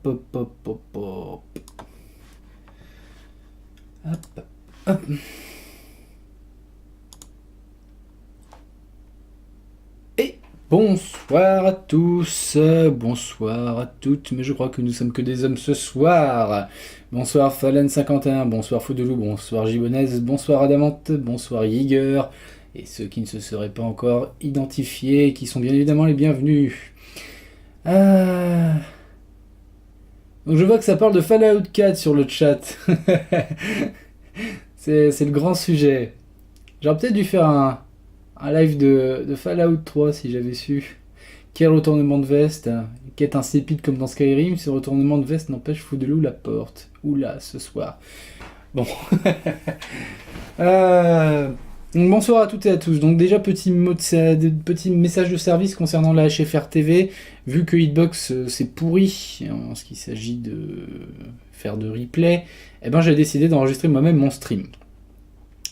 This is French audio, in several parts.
hop, hop, hop, hop. Hop, hop. Et bonsoir à tous, bonsoir à toutes, mais je crois que nous sommes que des hommes ce soir. Bonsoir Fallen51, bonsoir Foudelou, bonsoir Gibonaise, bonsoir Adamante, bonsoir Yeager, et ceux qui ne se seraient pas encore identifiés, qui sont bien évidemment les bienvenus. Donc je vois que ça parle de Fallout 4 sur le chat. c'est le grand sujet. J'aurais peut-être dû faire un live de Fallout 3 si j'avais su. Quel retournement de veste, quête insipide comme dans Skyrim, ce retournement de veste n'empêche Foudelou la porte. Oula, ce soir. Bon. Donc bonsoir à toutes et à tous. Donc déjà petit message de service concernant la HFR TV. Vu que Hitbox c'est pourri en ce qu'il s'agit de faire de replay, eh ben j'ai décidé d'enregistrer moi-même mon stream.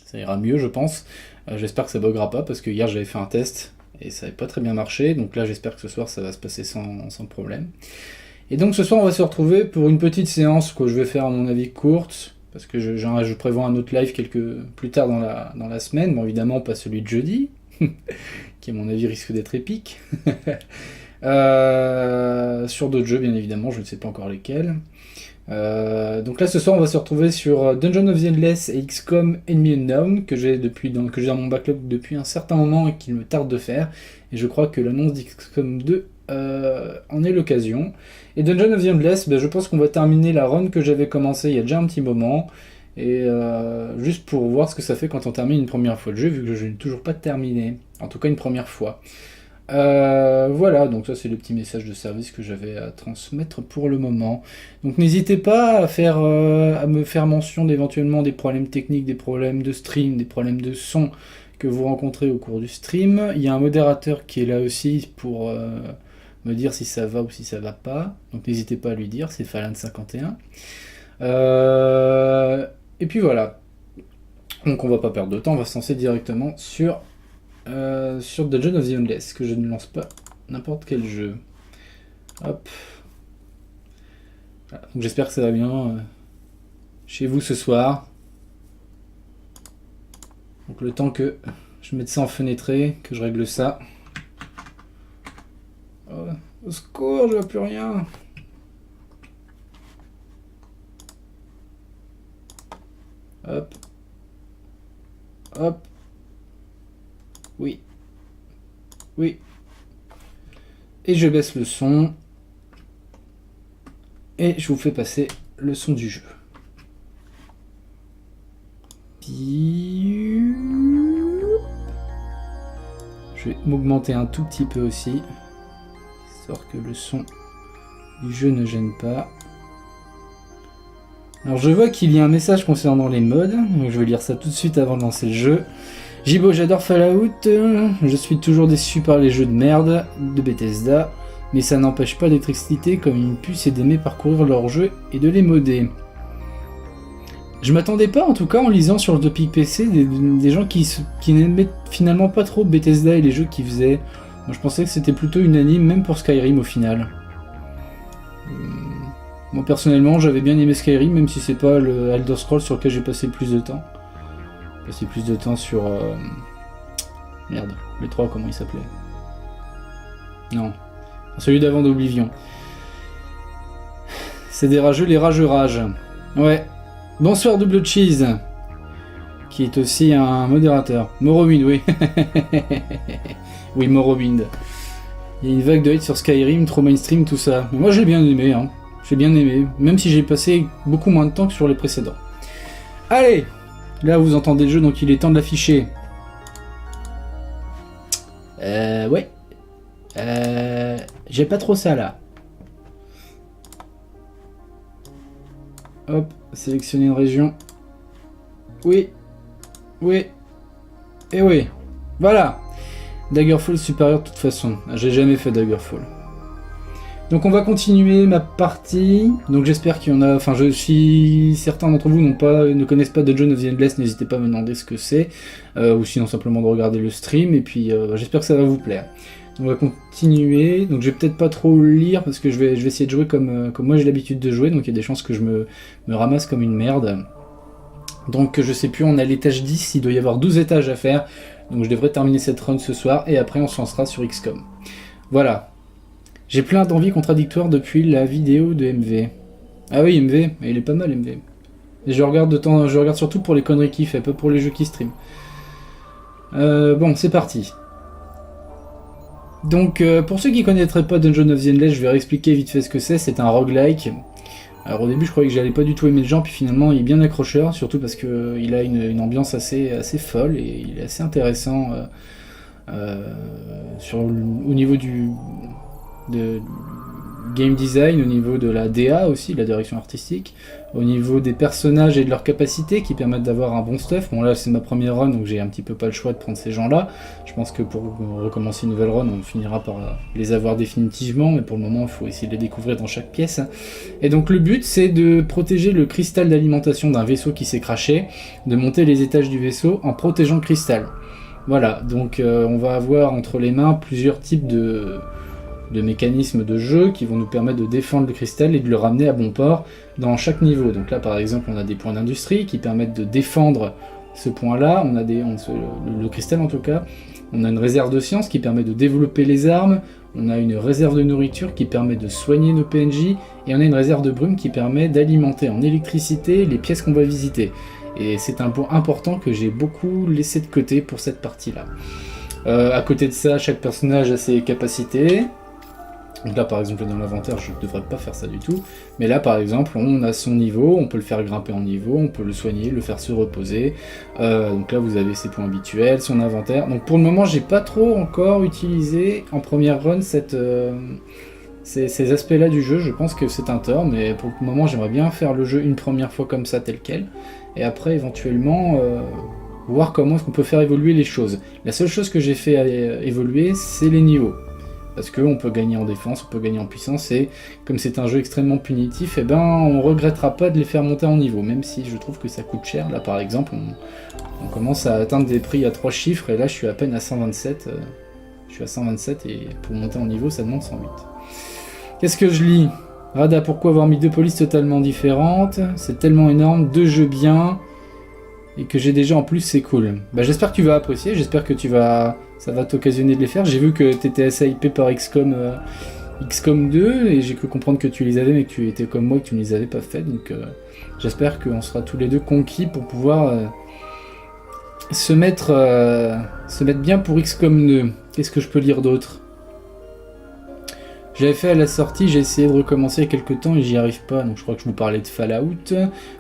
Ça ira mieux je pense. J'espère que ça buggera pas parce que hier j'avais fait un test et ça n'avait pas très bien marché. Donc là j'espère que ce soir ça va se passer sans problème. Et donc ce soir on va se retrouver pour une petite séance que je vais faire à mon avis courte. Parce que je prévois un autre live plus tard dans la semaine. Bon, évidemment, pas celui de jeudi, qui à mon avis risque d'être épique. Sur d'autres jeux, bien évidemment, je ne sais pas encore lesquels. Donc là, ce soir, on va se retrouver sur Dungeon of the Endless et XCOM Enemy Unknown, que j'ai dans mon backlog depuis un certain moment et qu'il me tarde de faire. Et je crois que l'annonce d'XCOM 2 en est l'occasion. Et Dungeon of the Endless, je pense qu'on va terminer la run que j'avais commencé il y a déjà un petit moment. Et juste pour voir ce que ça fait quand on termine une première fois le jeu, vu que je n'ai toujours pas terminé. En tout cas une première fois. Voilà, donc ça c'est le petit message de service que j'avais à transmettre pour le moment. Donc n'hésitez pas à me faire mention d'éventuellement des problèmes techniques, des problèmes de stream, des problèmes de son que vous rencontrez au cours du stream. Il y a un modérateur qui est là aussi pour me dire si ça va ou si ça va pas. Donc n'hésitez pas à lui dire, c'est Falan51. Et puis voilà. Donc on va pas perdre de temps, on va se lancer directement sur Dungeon of the Endless, que je ne lance pas n'importe quel jeu. Hop. Voilà. Donc j'espère que ça va bien chez vous ce soir. Donc le temps que je mette ça en fenêtré, que je règle ça. Oh, au secours, je vois plus rien. Hop. Hop. Oui. Oui. Et je baisse le son. Et je vous fais passer le son du jeu. Je vais m'augmenter un tout petit peu aussi. Histoire que le son du jeu ne gêne pas. Alors je vois qu'il y a un message concernant les mods. Donc je vais lire ça tout de suite avant de lancer le jeu. Jibo, j'adore Fallout, je suis toujours déçu par les jeux de merde de Bethesda, mais ça n'empêche pas d'être excité comme une puce et d'aimer parcourir leurs jeux et de les modder. Je m'attendais pas, en tout cas en lisant sur le topic PC, des gens qui n'aimaient finalement pas trop Bethesda et les jeux qu'ils faisaient. Moi, je pensais que c'était plutôt unanime, même pour Skyrim au final. Moi personnellement, j'avais bien aimé Skyrim, même si c'est pas le Elder Scrolls sur lequel j'ai passé le plus de temps. Passer plus de temps sur... Merde, les 3, comment il s'appelait? Non, celui d'avant d'Oblivion. C'est des rageux, les rageux rages. Ouais. Bonsoir Double Cheese, qui est aussi un modérateur. Morrowind, oui. Oui, Morrowind. Il y a une vague de hate sur Skyrim, trop mainstream, tout ça. Mais moi j'ai bien aimé, hein. J'ai bien aimé, même si j'ai passé beaucoup moins de temps que sur les précédents. Allez! Là, vous entendez le jeu, donc il est temps de l'afficher. Ouais. J'ai pas trop ça, là. Hop, sélectionner une région. Oui. Oui. Et oui. Voilà. Daggerfall supérieur de toute façon. J'ai jamais fait Daggerfall. Donc on va continuer ma partie. Donc j'espère qu'il y en a... Enfin, si certains d'entre vous ne connaissent pas Dungeon of the Endless, n'hésitez pas à me demander ce que c'est. Ou sinon simplement de regarder le stream. Et puis j'espère que ça va vous plaire. On va continuer, donc je vais peut-être pas trop lire parce que je vais essayer de jouer comme moi j'ai l'habitude de jouer, donc il y a des chances que je me ramasse comme une merde. Donc je sais plus, on est à l'étage 10, il doit y avoir 12 étages à faire, donc je devrais terminer cette run ce soir et après on se lancera sur XCOM. Voilà. J'ai plein d'envies contradictoires depuis la vidéo de MV. Ah oui, MV, il est pas mal MV. Et je regarde surtout pour les conneries qu'il fait, pas pour les jeux qu'il stream. Bon, c'est parti. Donc, pour ceux qui connaîtraient pas Dungeon of the Endless, je vais réexpliquer vite fait ce que c'est. C'est un roguelike. Alors au début, je croyais que j'allais pas du tout aimer le genre, puis finalement, il est bien accrocheur, surtout parce que il a une ambiance assez folle et il est assez intéressant au niveau du game design, au niveau de la DA aussi, de la direction artistique, au niveau des personnages et de leurs capacités qui permettent d'avoir un bon stuff. Bon là c'est ma première run donc j'ai un petit peu pas le choix de prendre ces gens là. Je pense que pour recommencer une nouvelle run on finira par les avoir définitivement, mais pour le moment il faut essayer de les découvrir dans chaque pièce. Et donc le but c'est de protéger le cristal d'alimentation d'un vaisseau qui s'est crashé, de monter les étages du vaisseau en protégeant le cristal. Voilà, donc on va avoir entre les mains plusieurs types de mécanismes de jeu qui vont nous permettre de défendre le cristal et de le ramener à bon port dans chaque niveau. Donc là par exemple on a des points d'industrie qui permettent de défendre ce point là, on a le cristal en tout cas, on a une réserve de science qui permet de développer les armes, on a une réserve de nourriture qui permet de soigner nos PNJ, et on a une réserve de brume qui permet d'alimenter en électricité les pièces qu'on va visiter. Et c'est un point important que j'ai beaucoup laissé de côté pour cette partie là. À côté de ça, chaque personnage a ses capacités. Donc là par exemple dans l'inventaire je ne devrais pas faire ça du tout, mais là par exemple on a son niveau, on peut le faire grimper en niveau, on peut le soigner, le faire se reposer, donc là vous avez ses points habituels, son inventaire. Donc pour le moment j'ai pas trop encore utilisé en première run ces aspects là du jeu, je pense que c'est un tort, mais pour le moment j'aimerais bien faire le jeu une première fois comme ça tel quel, et après éventuellement voir comment est-ce qu'on peut faire évoluer les choses. La seule chose que j'ai fait évoluer c'est les niveaux. Parce qu'on peut gagner en défense, on peut gagner en puissance, et comme c'est un jeu extrêmement punitif, eh ben on regrettera pas de les faire monter en niveau, même si je trouve que ça coûte cher. Là par exemple, on commence à atteindre des prix à 3 chiffres, et là je suis à peine à 127. Je suis à 127, et pour monter en niveau, ça demande 108. Qu'est-ce que je lis ? Rada, pourquoi avoir mis deux polices totalement différentes ? C'est tellement énorme, deux jeux bien, et que j'ai déjà en plus, c'est cool. Bah, j'espère que tu vas apprécier, j'espère que ça va t'occasionner de les faire. J'ai vu que tu étais assez hypé par XCOM 2, et j'ai cru comprendre que tu les avais, mais que tu étais comme moi, que tu ne les avais pas fait. Donc j'espère qu'on sera tous les deux conquis pour pouvoir se mettre bien pour XCOM 2. Qu'est-ce que je peux lire d'autre ? J'avais fait à la sortie, j'ai essayé de recommencer il y a quelques temps et j'y arrive pas, donc je crois que je vous parlais de Fallout.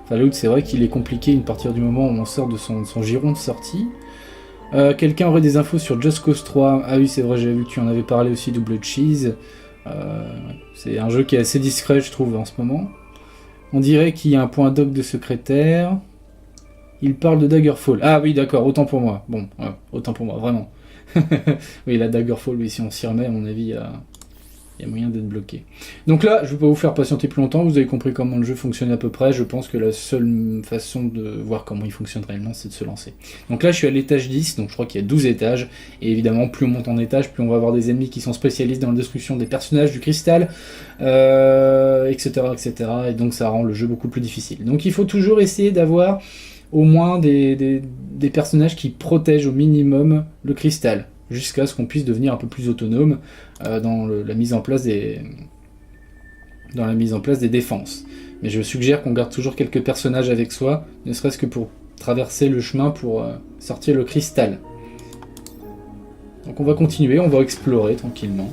Fallout, c'est vrai qu'il est compliqué à partir du moment où on sort de son giron de sortie. Quelqu'un aurait des infos sur Just Cause 3. Ah oui, c'est vrai, j'avais vu que tu en avais parlé aussi, Double Cheese. C'est un jeu qui est assez discret, je trouve, en ce moment. On dirait qu'il y a un point doc de secrétaire. Il parle de Daggerfall. Ah oui, d'accord, autant pour moi. Bon, ouais, autant pour moi, vraiment. Oui, la Daggerfall, oui, si on s'y remet, à mon avis, il y a moyen d'être bloqué. Donc là, je ne vais pas vous faire patienter plus longtemps, vous avez compris comment le jeu fonctionne à peu près. Je pense que la seule façon de voir comment il fonctionne réellement, c'est de se lancer. Donc là, je suis à l'étage 10, donc je crois qu'il y a 12 étages. Et évidemment, plus on monte en étage, plus on va avoir des ennemis qui sont spécialistes dans la destruction des personnages, du cristal, etc., etc. Et donc ça rend le jeu beaucoup plus difficile. Donc il faut toujours essayer d'avoir au moins des personnages qui protègent au minimum le cristal, jusqu'à ce qu'on puisse devenir un peu plus autonome dans la mise en place des défenses. Mais je suggère qu'on garde toujours quelques personnages avec soi, ne serait-ce que pour traverser le chemin pour sortir le cristal. Donc on va continuer, on va explorer tranquillement.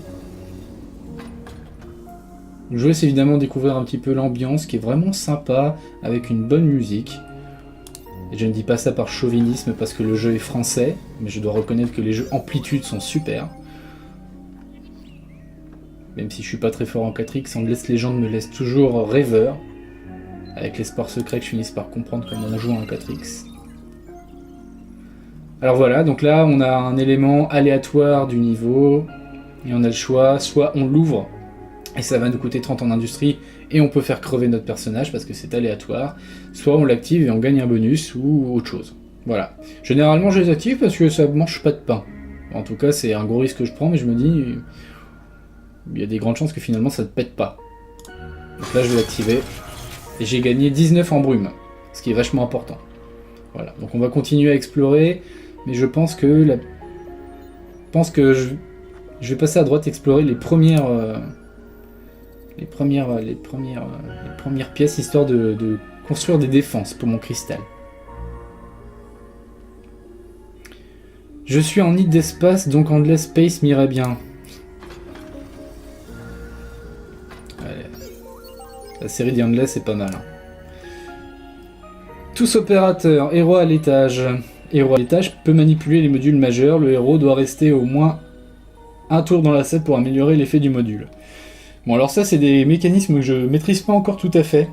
Le jeu, c'est évidemment découvrir un petit peu l'ambiance qui est vraiment sympa, avec une bonne musique. Et je ne dis pas ça par chauvinisme parce que le jeu est français, mais je dois reconnaître que les jeux Amplitude sont super. Même si je suis pas très fort en 4X, Endless Legend me laisse toujours rêveur. Avec l'espoir secret que je finisse par comprendre comment on joue en 4X. Alors voilà, donc là on a un élément aléatoire du niveau, et on a le choix, soit on l'ouvre, et ça va nous coûter 30 en industrie, et on peut faire crever notre personnage parce que c'est aléatoire, soit on l'active et on gagne un bonus, ou autre chose. Voilà. Généralement je les active parce que ça mange pas de pain. En tout cas, c'est un gros risque que je prends, mais je me dis, il y a des grandes chances que finalement ça ne pète pas. Donc là, je vais l'activer. Et j'ai gagné 19 en brume, ce qui est vachement important. Voilà, donc on va continuer à explorer, mais je pense que je vais passer à droite explorer les premières pièces, histoire de construire des défenses pour mon cristal. Je suis en nid d'espace, donc Endless Space m'irait bien. Allez. La série The Endless est pas mal. Tous opérateurs, héros à l'étage. Héros à l'étage peut manipuler les modules majeurs. Le héros doit rester au moins un tour dans la set pour améliorer l'effet du module. Bon, alors ça, c'est des mécanismes que je maîtrise pas encore tout à fait.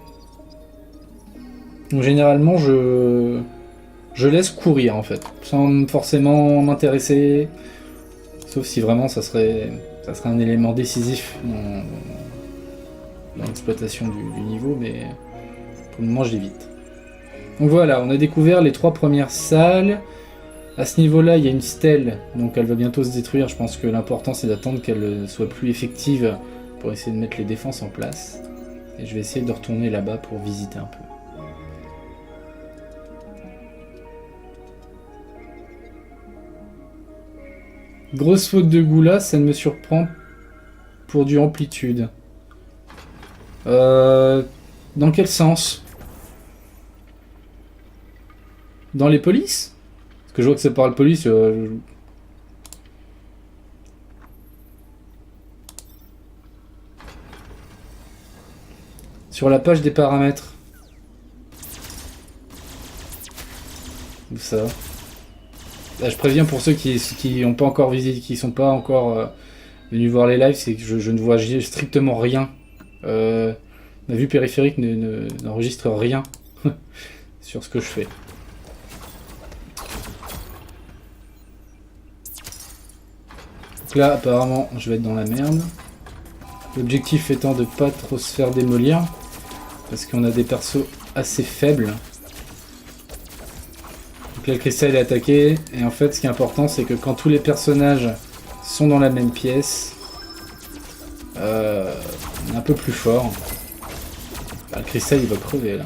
Donc généralement, je laisse courir en fait, sans forcément m'intéresser, sauf si vraiment ça serait un élément décisif dans l'exploitation du niveau, mais pour le moment, je l'évite. Donc voilà, on a découvert les 3 premières salles. À ce niveau-là, il y a une stèle, donc elle va bientôt se détruire. Je pense que l'important, c'est d'attendre qu'elle soit plus effective pour essayer de mettre les défenses en place. Et je vais essayer de retourner là-bas pour visiter un peu. Grosse faute de goût là, ça ne me surprend pour du amplitude. Dans quel sens? Dans les polices? Parce que je vois que ça parle police. Sur la page des paramètres. Où ça? Là, je préviens pour ceux qui n'ont pas encore visité, qui sont pas encore venus voir les lives, c'est que je ne vois strictement rien. Ma vue périphérique n'enregistre rien sur ce que je fais. Donc là, apparemment, je vais être dans la merde. L'objectif étant de pas trop se faire démolir, parce qu'on a des persos assez faibles. Donc là, le cristal est attaqué, et en fait, ce qui est important, c'est que quand tous les personnages sont dans la même pièce, on est un peu plus fort. Bah, le cristal, il va crever, là.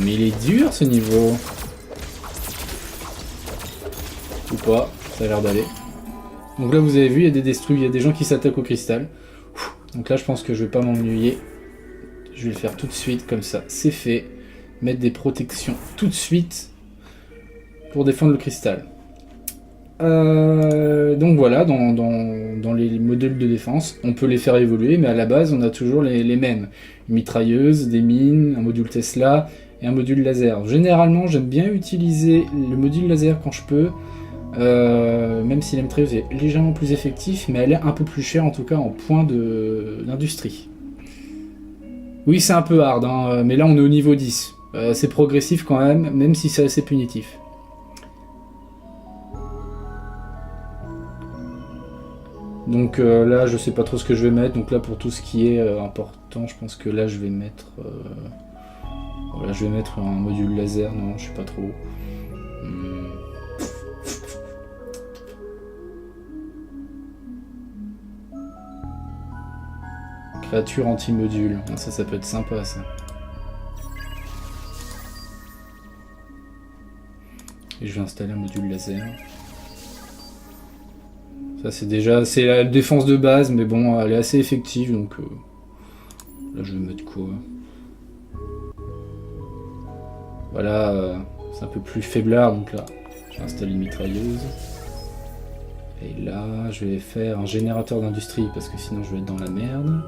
Il est dur, ce niveau. Ou pas, ça a l'air d'aller. Donc là, vous avez vu, il y a des destruits, il y a des gens qui s'attaquent au cristal. Donc là, je pense que je vais pas m'ennuyer. Je vais le faire tout de suite, comme ça, c'est fait. Mettre des protections tout de suite pour défendre le cristal. Donc voilà, dans les modules de défense, on peut les faire évoluer, mais à la base, on a toujours les mêmes. Une mitrailleuse, des mines, un module Tesla et un module laser. Généralement, j'aime bien utiliser le module laser quand je peux, même si la mitrailleuse est légèrement plus effective, mais elle est un peu plus chère, en tout cas en points d'industrie. Oui, c'est un peu hard, hein, mais là on est au niveau 10. C'est progressif quand même si c'est assez punitif. Donc là, je sais pas trop ce que je vais mettre. Donc là, pour tout ce qui est important, je pense que là, je vais mettre... Voilà, je vais mettre un module laser. Non, je sais pas trop. Créature anti-module. Ça peut être sympa, ça. Et je vais installer un module laser. Ça c'est la défense de base, mais bon, elle est assez effective, donc là je vais mettre quoi? Voilà, c'est un peu plus faiblard, donc là je vais installer une mitrailleuse. Et là je vais faire un générateur d'industrie, parce que sinon je vais être dans la merde.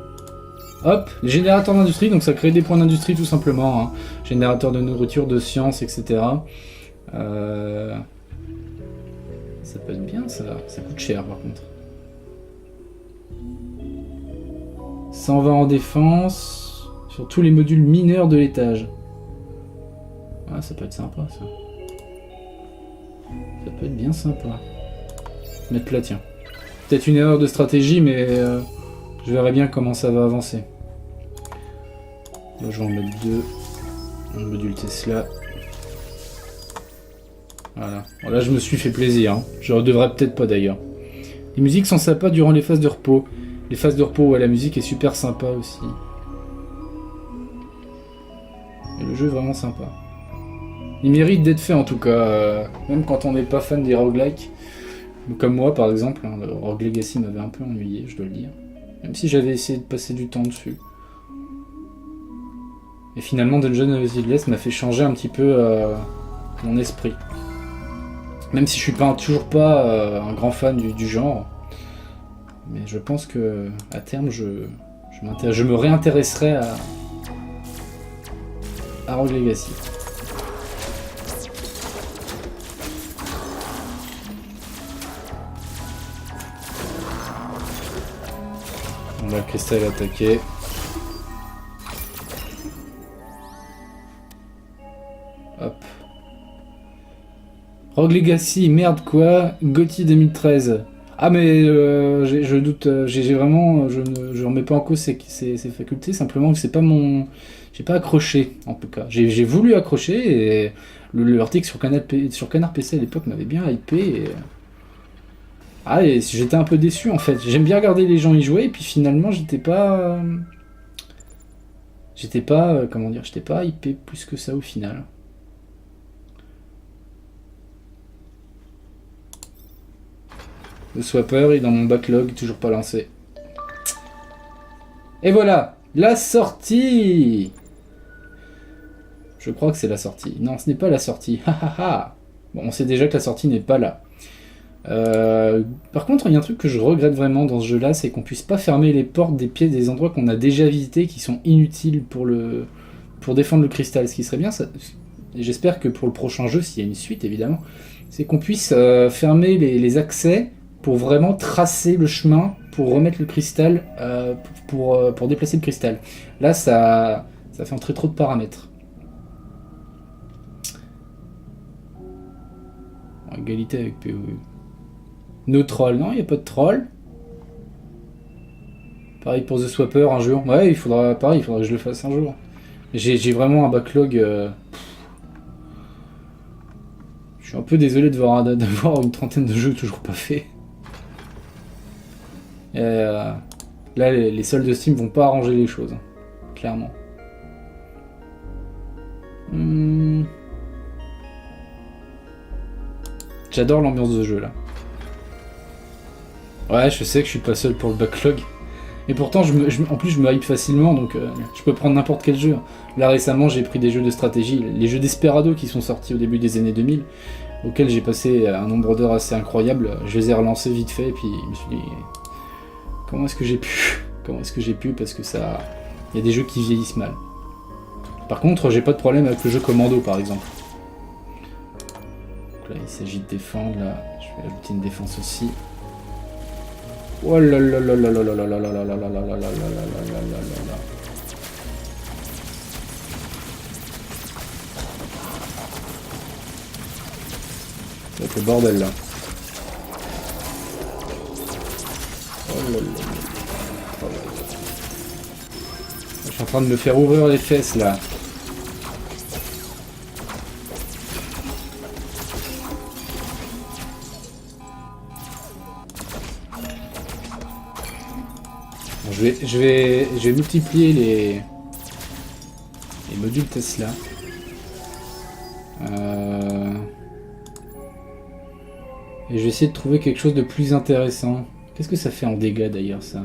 Hop, les générateurs d'industrie, donc ça crée des points d'industrie tout simplement, hein. Générateur de nourriture, de science, etc. Ça peut être bien, ça coûte cher par contre. 120 en défense sur tous les modules mineurs de l'étage. Ah, ça peut être sympa ça. Ça peut être bien sympa. Mettre là, tiens. Peut-être une erreur de stratégie, mais je verrai bien comment ça va avancer. Là, je vais en mettre 2. Un module Tesla. Voilà. Bon, là, je me suis fait plaisir. Hein. Je devrais peut-être pas d'ailleurs. Les musiques sont sympas durant les phases de repos. Les phases de repos, ouais, la musique est super sympa aussi. Et le jeu est vraiment sympa. Il mérite d'être fait en tout cas, même quand on n'est pas fan des roguelikes. Comme moi par exemple, hein, le Rogue Legacy m'avait un peu ennuyé, je dois le dire. Même si j'avais essayé de passer du temps dessus. Et finalement Dungeon of Endless m'a fait changer un petit peu mon esprit. Même si je suis toujours pas un grand fan du genre. Mais je pense que à terme je me réintéresserai à Rogue Legacy. On va le cristal attaquer. Hop. Rogue Legacy, merde quoi, GOTY 2013. Ah mais je doute, j'ai vraiment, je remets pas en cause ses facultés, simplement que c'est pas mon... J'ai pas accroché en tout cas. J'ai voulu accrocher et l'article sur Canard PC à l'époque m'avait bien hypé et... Ah, et j'étais un peu déçu en fait. J'aime bien regarder les gens y jouer, et puis finalement, j'étais pas. Comment dire, j'étais pas hypé plus que ça au final. Le swapper est dans mon backlog, toujours pas lancé. Et voilà, la sortie! Je crois que c'est la sortie. Non, ce n'est pas la sortie. Bon, on sait déjà que la sortie n'est pas là. Par contre, il y a un truc que je regrette vraiment dans ce jeu-là, c'est qu'on puisse pas fermer les portes des pièces des endroits qu'on a déjà visités, qui sont inutiles pour défendre le cristal. Ce qui serait bien, et j'espère que pour le prochain jeu, s'il y a une suite évidemment, c'est qu'on puisse fermer les accès pour vraiment tracer le chemin pour remettre le cristal, pour déplacer le cristal. Là, ça fait entrer trop de paramètres. Égalité avec PO. No troll, non, il n'y a pas de troll. Pareil pour The Swapper un jour. Ouais, il faudra que je le fasse un jour. J'ai vraiment un backlog. Je suis un peu désolé d'avoir une trentaine de jeux toujours pas faits. Là, les soldes de Steam vont pas arranger les choses, clairement. J'adore l'ambiance de jeu là. Ouais, je sais que je suis pas seul pour le backlog. Et pourtant, en plus, je me hype facilement, donc je peux prendre n'importe quel jeu. Là, récemment, j'ai pris des jeux de stratégie, les jeux Desperado qui sont sortis au début des années 2000, auxquels j'ai passé un nombre d'heures assez incroyable. Je les ai relancés vite fait, et puis je me suis dit, comment est-ce que j'ai pu Parce que ça... Il y a des jeux qui vieillissent mal. Par contre, j'ai pas de problème avec le jeu Commando, par exemple. Donc là, il s'agit de défendre, là. Je vais ajouter une défense aussi. Oh là là là là là là là là là là là là là là là là là là là. Ça va être le bordel là. Oh là là là. Je suis en train de me faire ouvrir les fesses là. Je vais multiplier les modules Tesla. Et je vais essayer de trouver quelque chose de plus intéressant. Qu'est-ce que ça fait en dégâts d'ailleurs ça?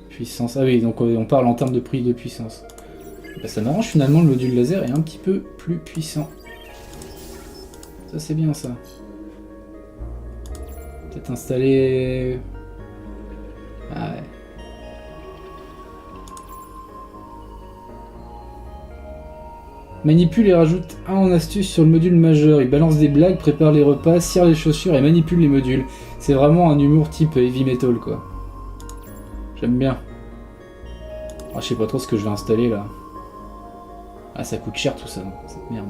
Puissance. Ah oui, donc on parle en termes de prix de puissance. Bah, ça m'arrange finalement, le module laser est un petit peu plus puissant. Ça c'est bien ça. Peut-être installer... Ah ouais. Manipule et rajoute un en astuce sur le module majeur. Il balance des blagues, prépare les repas, cire les chaussures et manipule les modules. C'est vraiment un humour type heavy metal quoi. J'aime bien. Ah, je sais pas trop ce que je vais installer là. Ah, ça coûte cher tout ça, cette merde.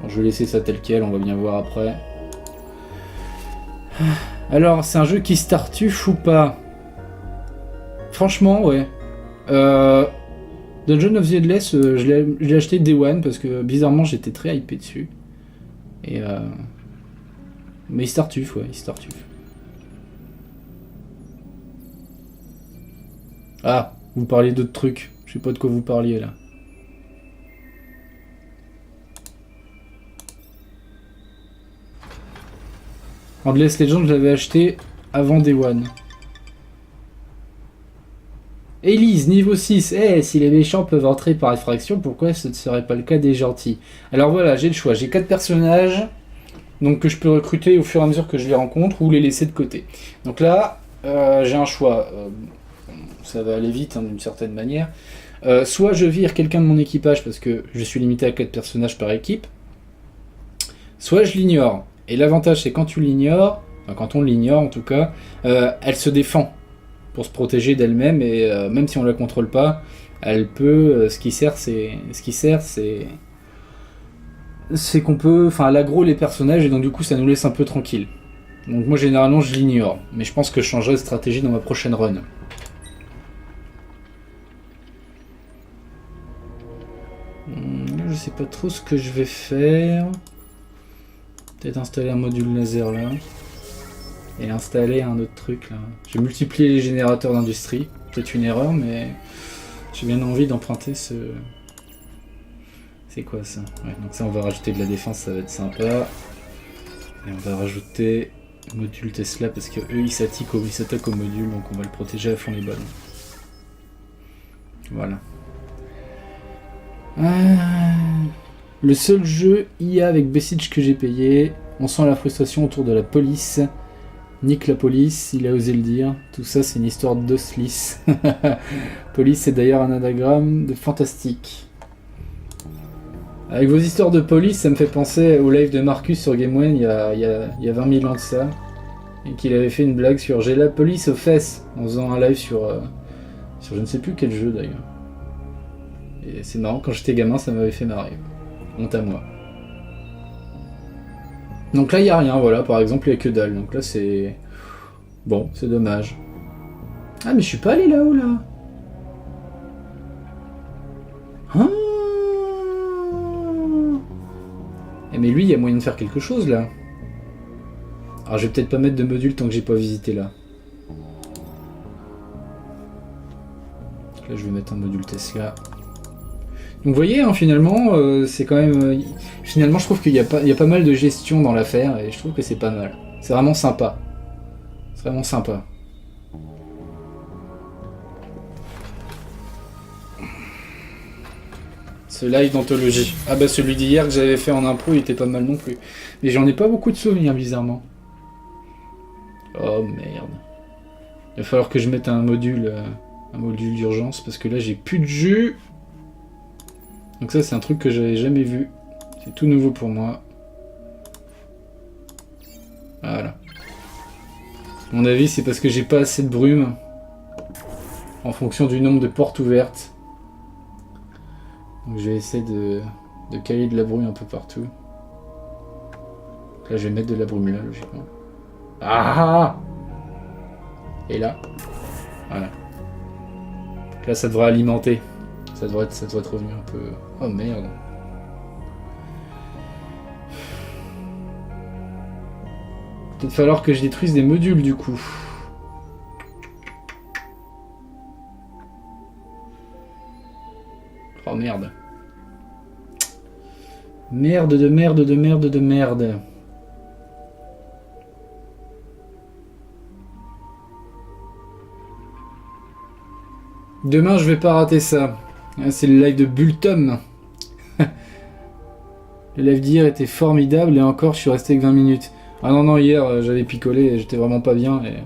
Bon, je vais laisser ça tel quel, on va bien voir après. Alors, c'est un jeu qui startuffe ou pas? Franchement, ouais. Dungeon of the Endless, je l'ai acheté Day One parce que bizarrement j'étais très hypé dessus. Et mais il se tartuffe, ouais, il se tartuffe. Ah, vous parliez d'autres trucs. Je sais pas de quoi vous parliez là. Endless Legend, je l'avais acheté avant Day One. Élise, niveau 6. Eh, si les méchants peuvent entrer par effraction, pourquoi ce ne serait pas le cas des gentils? Alors voilà, j'ai le choix. J'ai 4 personnages donc que je peux recruter au fur et à mesure que je les rencontre ou les laisser de côté. Donc là, j'ai un choix. Ça va aller vite, hein, d'une certaine manière. Soit je vire quelqu'un de mon équipage parce que je suis limité à 4 personnages par équipe, soit je l'ignore. Et l'avantage, c'est quand tu l'ignores, enfin quand on l'ignore en tout cas, elle se défend pour se protéger d'elle-même et même si on la contrôle pas, elle peut. Ce qui sert, c'est qu'on peut, enfin, elle aggro les personnages et donc du coup, ça nous laisse un peu tranquille. Donc moi, généralement, je l'ignore, mais je pense que je changerai de stratégie dans ma prochaine run. Je sais pas trop ce que je vais faire. Peut-être installer un module laser là. Et installer un autre truc là. J'ai multiplié les générateurs d'industrie. Peut-être une erreur, mais j'ai bien envie d'emprunter ce... C'est quoi ça? Ouais, donc ça on va rajouter de la défense, ça va être sympa. Et on va rajouter module Tesla parce que eux ils s'attaquent au module, donc on va le protéger à fond les balles. Voilà. Le seul jeu IA avec Besiege que j'ai payé. On sent la frustration autour de la police. Nique la police, il a osé le dire. Tout ça, c'est une histoire d'os lisse. Police, c'est d'ailleurs un anagramme de fantastique. Avec vos histoires de police, ça me fait penser au live de Marcus sur Game One il y a 20 000 ans de ça. Et qu'il avait fait une blague sur J'ai la police aux fesses en faisant un live sur je ne sais plus quel jeu d'ailleurs. Et c'est marrant, quand j'étais gamin, ça m'avait fait marrer. Honte à moi. Donc là, il n'y a rien, voilà, par exemple, il n'y a que dalle. Donc là, c'est... Bon, c'est dommage. Ah, mais je suis pas allé là-haut, là. Ah. Eh, mais lui, il y a moyen de faire quelque chose, là. Alors, je vais peut-être pas mettre de module tant que j'ai pas visité, là. Là, je vais mettre un module Tesla. Donc vous voyez, hein, finalement, c'est quand même... finalement, je trouve qu'il y a pas mal de gestion dans l'affaire, et je trouve que c'est pas mal. C'est vraiment sympa. C'est vraiment sympa. Ce live d'anthologie. Ah bah celui d'hier que j'avais fait en impro, il était pas mal non plus. Mais j'en ai pas beaucoup de souvenirs, bizarrement. Oh merde. Il va falloir que je mette un module d'urgence, parce que là, j'ai plus de jus. Donc ça, c'est un truc que j'avais jamais vu. C'est tout nouveau pour moi. Voilà. À mon avis, c'est parce que j'ai pas assez de brume. En fonction du nombre de portes ouvertes. Donc je vais essayer de caler de la brume un peu partout. Là, je vais mettre de la brume là, logiquement. Ah! Et là. Voilà. Là, ça devrait alimenter. Ça devrait être revenu un peu... Oh merde. Peut-être falloir que je détruise des modules du coup. Oh merde. Merde de merde de merde de merde. Demain, je vais pas rater ça. C'est le live de Bultom. Le live d'hier était formidable et encore, je suis resté avec 20 minutes. Ah non, non, hier, j'avais picolé et j'étais vraiment pas bien. Et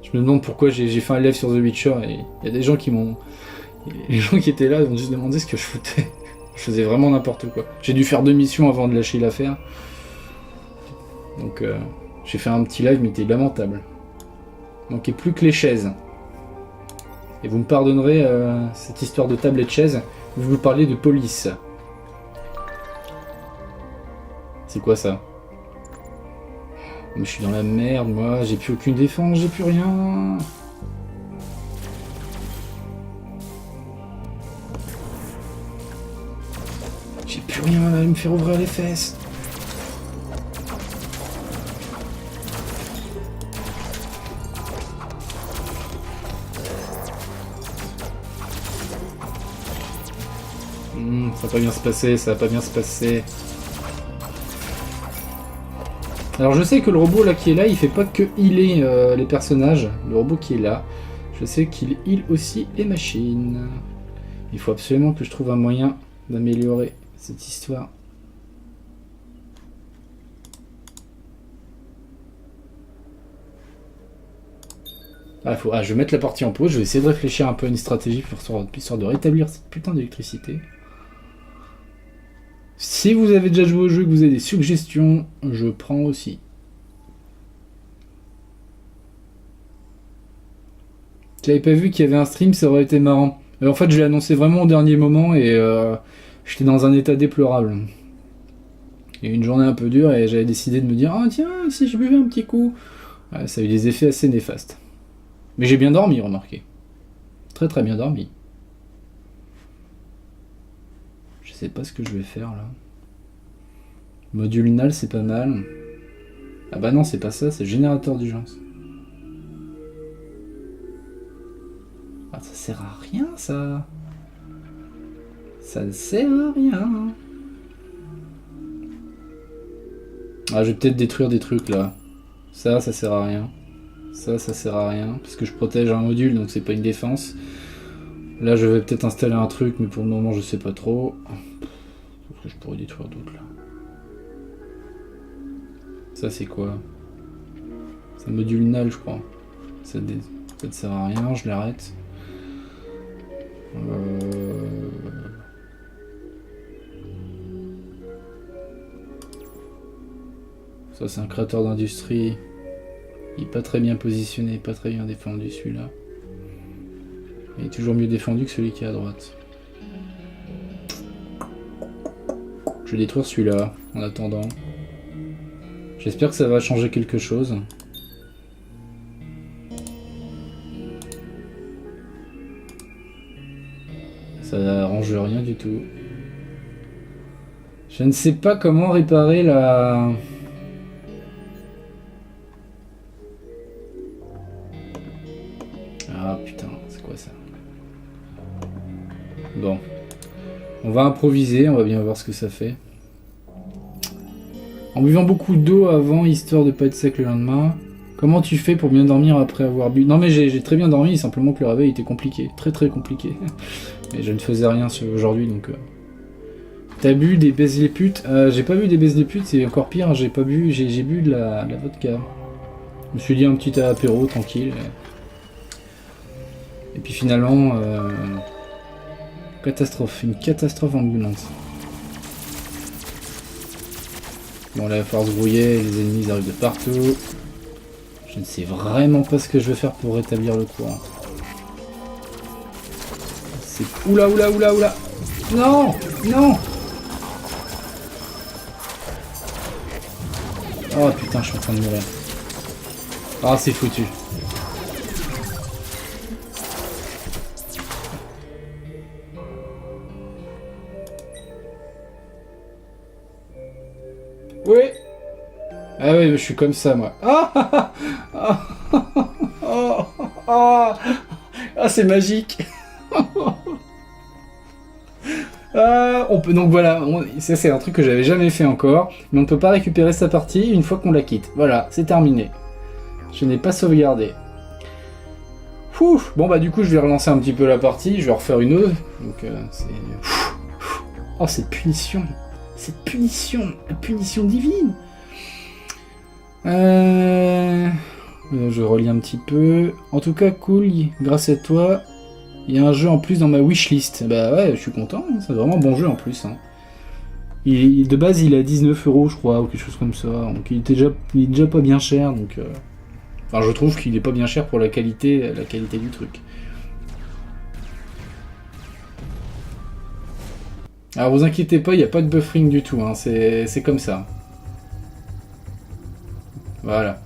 je me demande pourquoi j'ai fait un live sur The Witcher et il y a des gens qui m'ont... Les gens qui étaient là ils m'ont juste demandé ce que je foutais. Je faisais vraiment n'importe quoi. J'ai dû faire 2 missions avant de lâcher l'affaire. Donc, j'ai fait un petit live, mais il était lamentable. Il manquait plus que les chaises. Et vous me pardonnerez cette histoire de table et de chaise. Vous parlez de police. C'est quoi ça? Mais je suis dans la merde, moi. J'ai plus aucune défense, j'ai plus rien. J'ai plus rien à me faire ouvrir les fesses. Ça va pas bien se passer, ça va pas bien se passer. Alors je sais que le robot là qui est là, il fait pas que healer les personnages. Le robot qui est là, je sais qu'il heal aussi les machines. Il faut absolument que je trouve un moyen d'améliorer cette histoire. Je vais mettre la partie en pause, je vais essayer de réfléchir un peu à une stratégie pour histoire de rétablir cette putain d'électricité. Si vous avez déjà joué au jeu et que vous avez des suggestions, je prends aussi. J'avais pas vu qu'il y avait un stream, ça aurait été marrant. En fait, je l'ai annoncé vraiment au dernier moment et j'étais dans un état déplorable. Il y a eu une journée un peu dure et j'avais décidé de me dire « Ah tiens, si je buvais un petit coup !» Ça a eu des effets assez néfastes. Mais j'ai bien dormi, remarquez. Très très bien dormi. Je sais pas ce que je vais faire là. Module null, c'est pas mal. Ah bah non, c'est pas ça, c'est le générateur d'urgence. Ah, ça sert à rien ça. Ça ne sert à rien. Ah, je vais peut-être détruire des trucs là. Ça sert à rien. Ça sert à rien. Parce que je protège un module, donc c'est pas une défense. Là, je vais peut-être installer un truc, mais pour le moment, je sais pas trop. Sauf que je pourrais détruire d'autres là. Ça, c'est quoi? C'est un module null, je crois. Ça ne sert à rien, je l'arrête. Ça, c'est un créateur d'industrie. Il est pas très bien positionné, pas très bien défendu celui-là. Il est toujours mieux défendu que celui qui est à droite. Je vais détruire celui-là en attendant. J'espère que ça va changer quelque chose. Ça n'arrange rien du tout. Je ne sais pas comment réparer la... Ah putain, c'est quoi ça? Bon. On va improviser, on va bien voir ce que ça fait. En buvant beaucoup d'eau avant, histoire de pas être sec le lendemain. Comment tu fais pour bien dormir après avoir bu? Non mais j'ai très bien dormi, simplement que le réveil était compliqué. Très très compliqué. Et je ne faisais rien aujourd'hui donc... T'as bu des baises les putes? J'ai pas bu des baises les putes, c'est encore pire, j'ai bu de la vodka. Je me suis dit un petit apéro tranquille. Et puis finalement... Catastrophe, une catastrophe ambulante. Bon là il va falloir se brouiller, les ennemis arrivent de partout. Je ne sais vraiment pas ce que je vais faire pour rétablir le courant. C'est... Oula oula oula oula. Non. Non. Oh putain, je suis en train de mourir. Ah c'est foutu. Oui. Ah oui, je suis comme ça, moi. Ah, c'est magique. On peut donc voilà, ça c'est un truc que j'avais jamais fait encore, mais on ne peut pas récupérer sa partie une fois qu'on la quitte. Voilà, c'est terminé. Je n'ai pas sauvegardé. Bon bah du coup je vais relancer un petit peu la partie, je vais refaire une autre. Donc c'est... Oh cette punition. Cette punition, la punition divine. Je relis un petit peu. En tout cas, cool, grâce à toi, il y a un jeu en plus dans ma wishlist. Bah ouais, je suis content, c'est vraiment un bon jeu en plus. Hein. De base, il est à 19 €, je crois, ou quelque chose comme ça. Donc il est déjà pas bien cher. Donc, enfin, je trouve qu'il est pas bien cher pour la qualité du truc. Alors vous inquiétez pas, il n'y a pas de buffering du tout, hein, c'est comme ça. Voilà.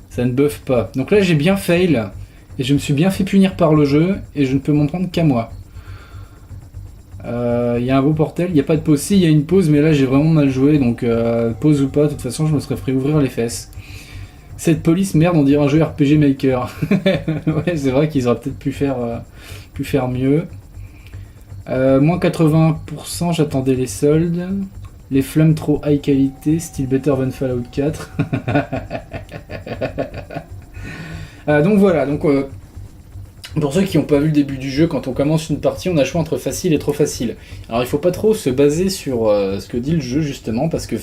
Ça ne buffe pas. Donc là j'ai bien fail, et je me suis bien fait punir par le jeu, et je ne peux m'en prendre qu'à moi. Il y a un beau portel, il n'y a pas de pause. Si, il y a une pause, mais là j'ai vraiment mal joué, donc pause ou pas, de toute façon je me serais fait ouvrir les fesses. Cette police, merde, on dirait un jeu RPG Maker. Ouais, c'est vrai qu'ils auraient peut-être pu faire mieux. Moins 80%, j'attendais les soldes. Les flammes trop high qualité, still better than Fallout 4. Donc voilà, pour ceux qui n'ont pas vu le début du jeu, quand on commence une partie, on a le choix entre facile et trop facile. Alors il faut pas trop se baser sur ce que dit le jeu justement, parce que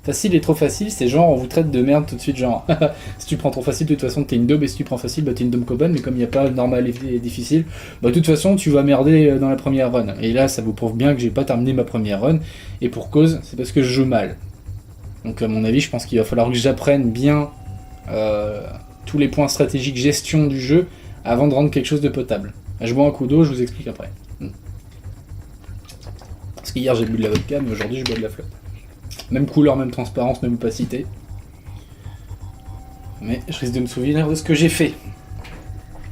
facile et trop facile, c'est genre on vous traite de merde tout de suite, genre si tu prends trop facile, de toute façon t'es une daube, et si tu prends facile, bah t'es une daube cobane, mais comme il n'y a pas normal et difficile, bah de toute façon tu vas merder dans la première run. Et là ça vous prouve bien que j'ai pas terminé ma première run, et pour cause, c'est parce que je joue mal. Donc à mon avis, je pense qu'il va falloir que j'apprenne bien tous les points stratégiques gestion du jeu, avant de rendre quelque chose de potable. Je bois un coup d'eau, je vous explique après. Parce qu'hier j'ai bu de la vodka, mais aujourd'hui je bois de la flotte. Même couleur, même transparence, même opacité. Mais je risque de me souvenir de ce que j'ai fait.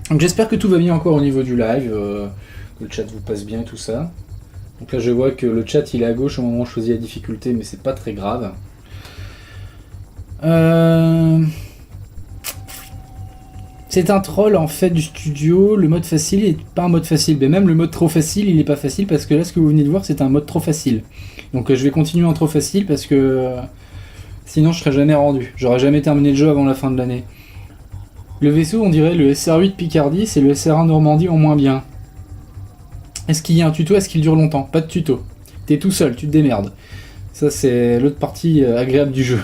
Donc j'espère que tout va bien encore au niveau du live, que le chat vous passe bien et tout ça. Donc là je vois que le chat il est à gauche au moment où je choisis la difficulté, mais c'est pas très grave. C'est un troll en fait du studio, le mode facile est pas un mode facile, mais même le mode trop facile il est pas facile parce que là ce que vous venez de voir c'est un mode trop facile. Donc je vais continuer en trop facile parce que sinon je serais jamais rendu, j'aurais jamais terminé le jeu avant la fin de l'année. Le vaisseau on dirait le SR8 Picardie, c'est le SR1 Normandie en moins bien. Est-ce qu'il y a un tuto, est-ce qu'il dure longtemps? Pas de tuto, t'es tout seul, tu te démerdes. Ça c'est l'autre partie agréable du jeu.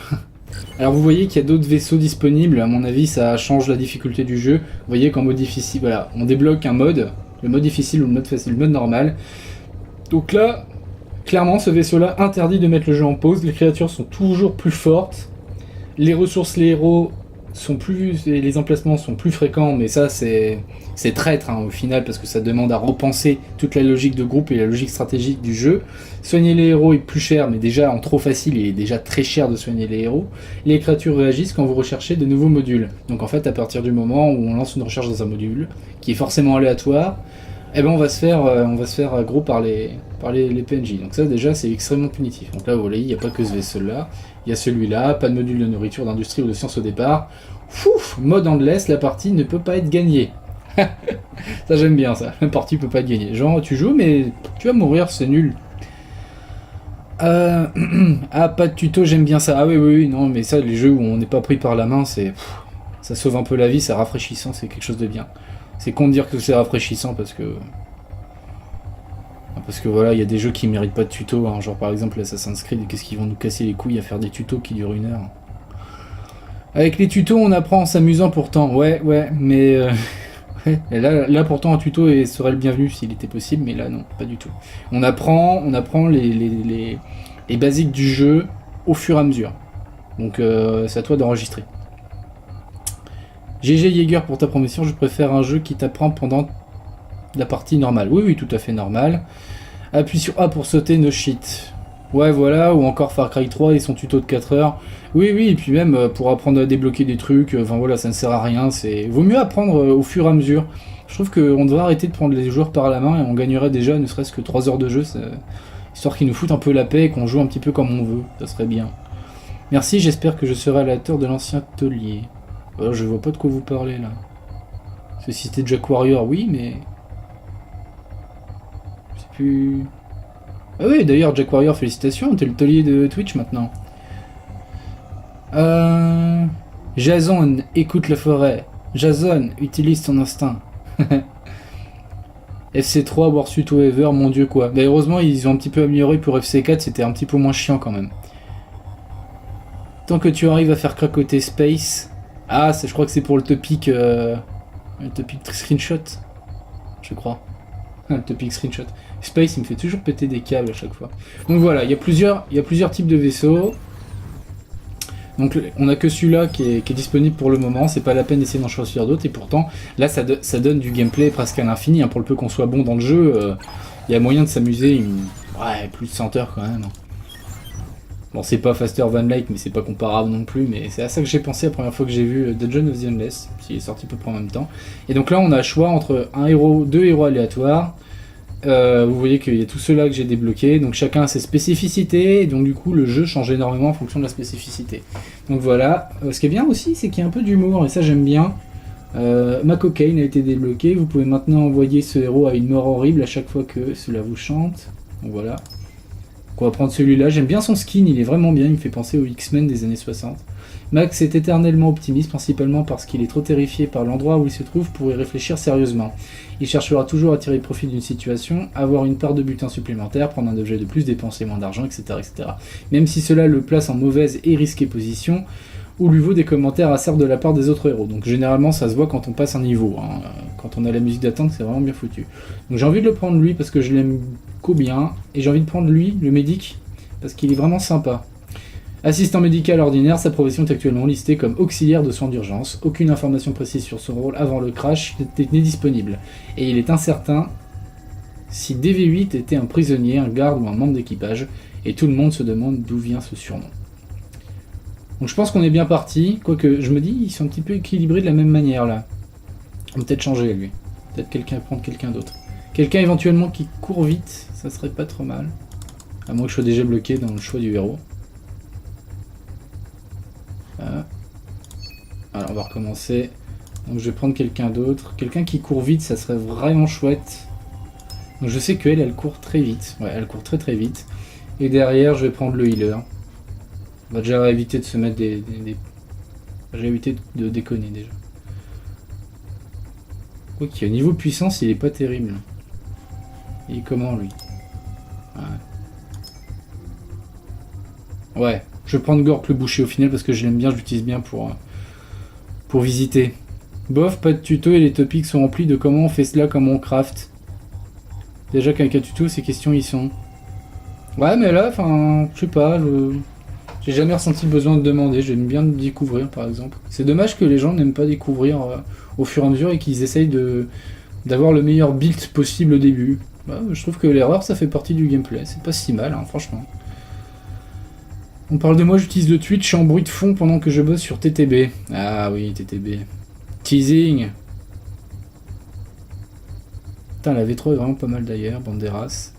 Alors vous voyez qu'il y a d'autres vaisseaux disponibles, à mon avis ça change la difficulté du jeu. Vous voyez qu'en mode difficile, voilà, on débloque un mode, le mode difficile ou le mode facile, le mode normal. Donc là, clairement ce vaisseau là interdit de mettre le jeu en pause, les créatures sont toujours plus fortes, les ressources, les héros sont plus, les emplacements sont plus fréquents, mais ça c'est traître au final parce que ça demande à repenser toute la logique de groupe et la logique stratégique du jeu. Soigner les héros est plus cher, mais déjà en trop facile, il est déjà très cher de soigner les héros. Les créatures réagissent quand vous recherchez de nouveaux modules. Donc en fait, à partir du moment où on lance une recherche dans un module, qui est forcément aléatoire, eh ben on va se faire aggro par les PNJ. Donc ça déjà c'est extrêmement punitif. Donc là vous voyez, il n'y a pas que ce vaisseau là, il y a celui-là, pas de module de nourriture, d'industrie ou de science au départ. Fouf, mode endless, la partie ne peut pas être gagnée. Ça j'aime bien ça, la partie peut pas être gagnée. Genre tu joues mais tu vas mourir, c'est nul. Ah, pas de tuto, j'aime bien ça. Ah oui, non, mais ça, les jeux où on n'est pas pris par la main, ça sauve un peu la vie, c'est rafraîchissant, c'est quelque chose de bien. C'est con de dire que c'est rafraîchissant parce que voilà, il y a des jeux qui méritent pas de tuto, hein, genre par exemple Assassin's Creed, qu'est-ce qu'ils vont nous casser les couilles à faire des tutos qui durent 1 heure. Avec les tutos, on apprend en s'amusant pourtant, ouais, mais ouais. Et là pourtant un tuto serait le bienvenu s'il était possible, mais là non, pas du tout. On apprend les basiques du jeu au fur et à mesure. Donc c'est à toi d'enregistrer. GG Jaeger pour ta promotion, je préfère un jeu qui t'apprend pendant la partie normale. Oui, tout à fait normal. Appuie sur A pour sauter, no shit. Ouais, voilà, ou encore Far Cry 3 et son tuto de 4 heures. Oui, et puis même pour apprendre à débloquer des trucs, enfin voilà, ça ne sert à rien. Vaut mieux apprendre au fur et à mesure. Je trouve qu'on devrait arrêter de prendre les joueurs par la main et on gagnerait déjà ne serait-ce que 3 heures de jeu, histoire qu'ils nous foutent un peu la paix et qu'on joue un petit peu comme on veut. Ça serait bien. Merci, j'espère que je serai à la hauteur de l'ancien taulier. Alors, je vois pas de quoi vous parlez là. Si c'était Jack Warrior, oui, mais... Je sais plus... Ah oui, d'ailleurs, Jack Warrior, félicitations, t'es le taulier de Twitch maintenant. Jason, écoute la forêt. Jason, utilise ton instinct. FC3, Warsuto Ever, mon dieu quoi. Bah, heureusement, ils ont un petit peu amélioré pour FC4, c'était un petit peu moins chiant quand même. Tant que tu arrives à faire cracoter Space... Ah, je crois que c'est pour le topic... le topic screenshot. Je crois. Le topic screenshot. Space, il me fait toujours péter des câbles à chaque fois. Donc voilà, il y a plusieurs types de vaisseaux. Donc on a que celui-là qui est disponible pour le moment, c'est pas la peine d'essayer d'en choisir d'autres, et pourtant là ça donne du gameplay presque à l'infini, hein. Pour le peu qu'on soit bon dans le jeu, il y a moyen de s'amuser plus de 100 heures quand même. Bon, c'est pas Faster Than Light, mais c'est pas comparable non plus, mais c'est à ça que j'ai pensé la première fois que j'ai vu Dungeon of the Endless, s'il est sorti à peu près en même temps. Et donc là on a le choix entre deux héros aléatoires. Vous voyez qu'il y a tous ceux-là que j'ai débloqués, donc chacun a ses spécificités, et donc du coup le jeu change énormément en fonction de la spécificité. Donc voilà, ce qui est bien aussi, c'est qu'il y a un peu d'humour, et ça j'aime bien. Ma cocaïne a été débloquée. Vous pouvez maintenant envoyer ce héros à une mort horrible à chaque fois que cela vous chante. Donc voilà. Donc on va prendre celui-là. J'aime bien son skin, il est vraiment bien. Il me fait penser aux X-Men des années 60. Max est éternellement optimiste, principalement parce qu'il est trop terrifié par l'endroit où il se trouve pour y réfléchir sérieusement. Il cherchera toujours à tirer profit d'une situation, avoir une part de butin supplémentaire, prendre un objet de plus, dépenser moins d'argent, etc., etc. Même si cela le place en mauvaise et risquée position, ou lui vaut des commentaires acerbes de la part des autres héros. Donc généralement ça se voit quand on passe un niveau, hein. Quand on a la musique d'attente c'est vraiment bien foutu. Donc j'ai envie de le prendre lui parce que je l'aime qu'au bien, et j'ai envie de prendre lui, le médic, parce qu'il est vraiment sympa. Assistant médical ordinaire, sa profession est actuellement listée comme auxiliaire de soins d'urgence. Aucune information précise sur son rôle avant le crash n'est disponible. Et il est incertain si DV8 était un prisonnier, un garde ou un membre d'équipage. Et tout le monde se demande d'où vient ce surnom. Donc je pense qu'on est bien parti. Quoique je me dis, ils sont un petit peu équilibrés de la même manière là. On va peut-être changer lui. Peut-être prendre quelqu'un d'autre. Quelqu'un éventuellement qui court vite, ça serait pas trop mal. À moins que je sois déjà bloqué dans le choix du héros. Alors on va recommencer. Donc je vais prendre quelqu'un d'autre. Quelqu'un qui court vite, ça serait vraiment chouette. Donc je sais qu'elle, elle court très vite. Ouais, elle court très très vite. Et derrière, je vais prendre le healer. On va déjà éviter de se mettre des... J'ai évité de déconner déjà. Ok, au niveau puissance, il est pas terrible. Il est comment lui? Ouais, je vais prendre Gork le boucher au final parce que je l'aime bien, je l'utilise bien pour visiter. Bof, pas de tuto et les topics sont remplis de comment on fait cela, comment on craft. Déjà qu'avec un tuto, ces questions y sont. Ouais, mais là, enfin, je sais pas, j'ai jamais ressenti le besoin de demander, j'aime bien découvrir par exemple. C'est dommage que les gens n'aiment pas découvrir au fur et à mesure et qu'ils essayent d'avoir le meilleur build possible au début. Bah, je trouve que l'erreur ça fait partie du gameplay, c'est pas si mal, hein, franchement. On parle de moi, j'utilise le Twitch en bruit de fond pendant que je bosse sur TTB. Ah oui, TTB. Teasing. Putain, la V3 est vraiment pas mal d'ailleurs, Banderas.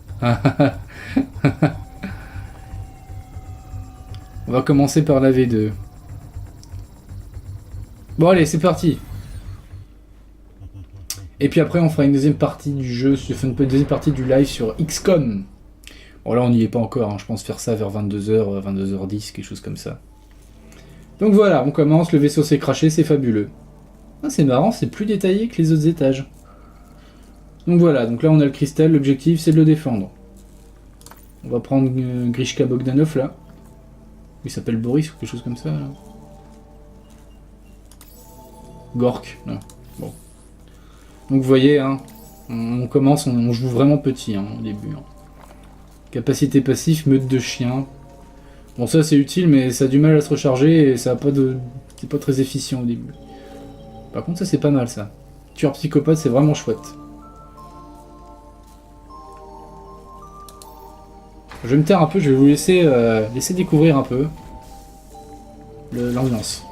On va commencer par la V2. Bon allez, c'est parti. Et puis après, on fera une deuxième partie du jeu, une deuxième partie du live sur XCOM. Bon là, on n'y est pas encore, hein. Je pense faire ça vers 22h, 22h10, quelque chose comme ça. Donc voilà, on commence, le vaisseau s'est craché, c'est fabuleux. Ah, c'est marrant, c'est plus détaillé que les autres étages. Donc voilà, donc là on a le cristal, l'objectif c'est de le défendre. On va prendre Grishka Bogdanov là. Il s'appelle Boris ou quelque chose comme ça là. Gork, là. Bon. Donc vous voyez, hein, on commence, on joue vraiment petit hein, au début. Hein. Capacité passive, meute de chiens. Bon ça c'est utile mais ça a du mal à se recharger et ça a pas de. C'est pas très efficient au début. Par contre ça c'est pas mal ça. Tueur psychopathe c'est vraiment chouette. Je vais me taire un peu, je vais vous laisser découvrir un peu l'ambiance.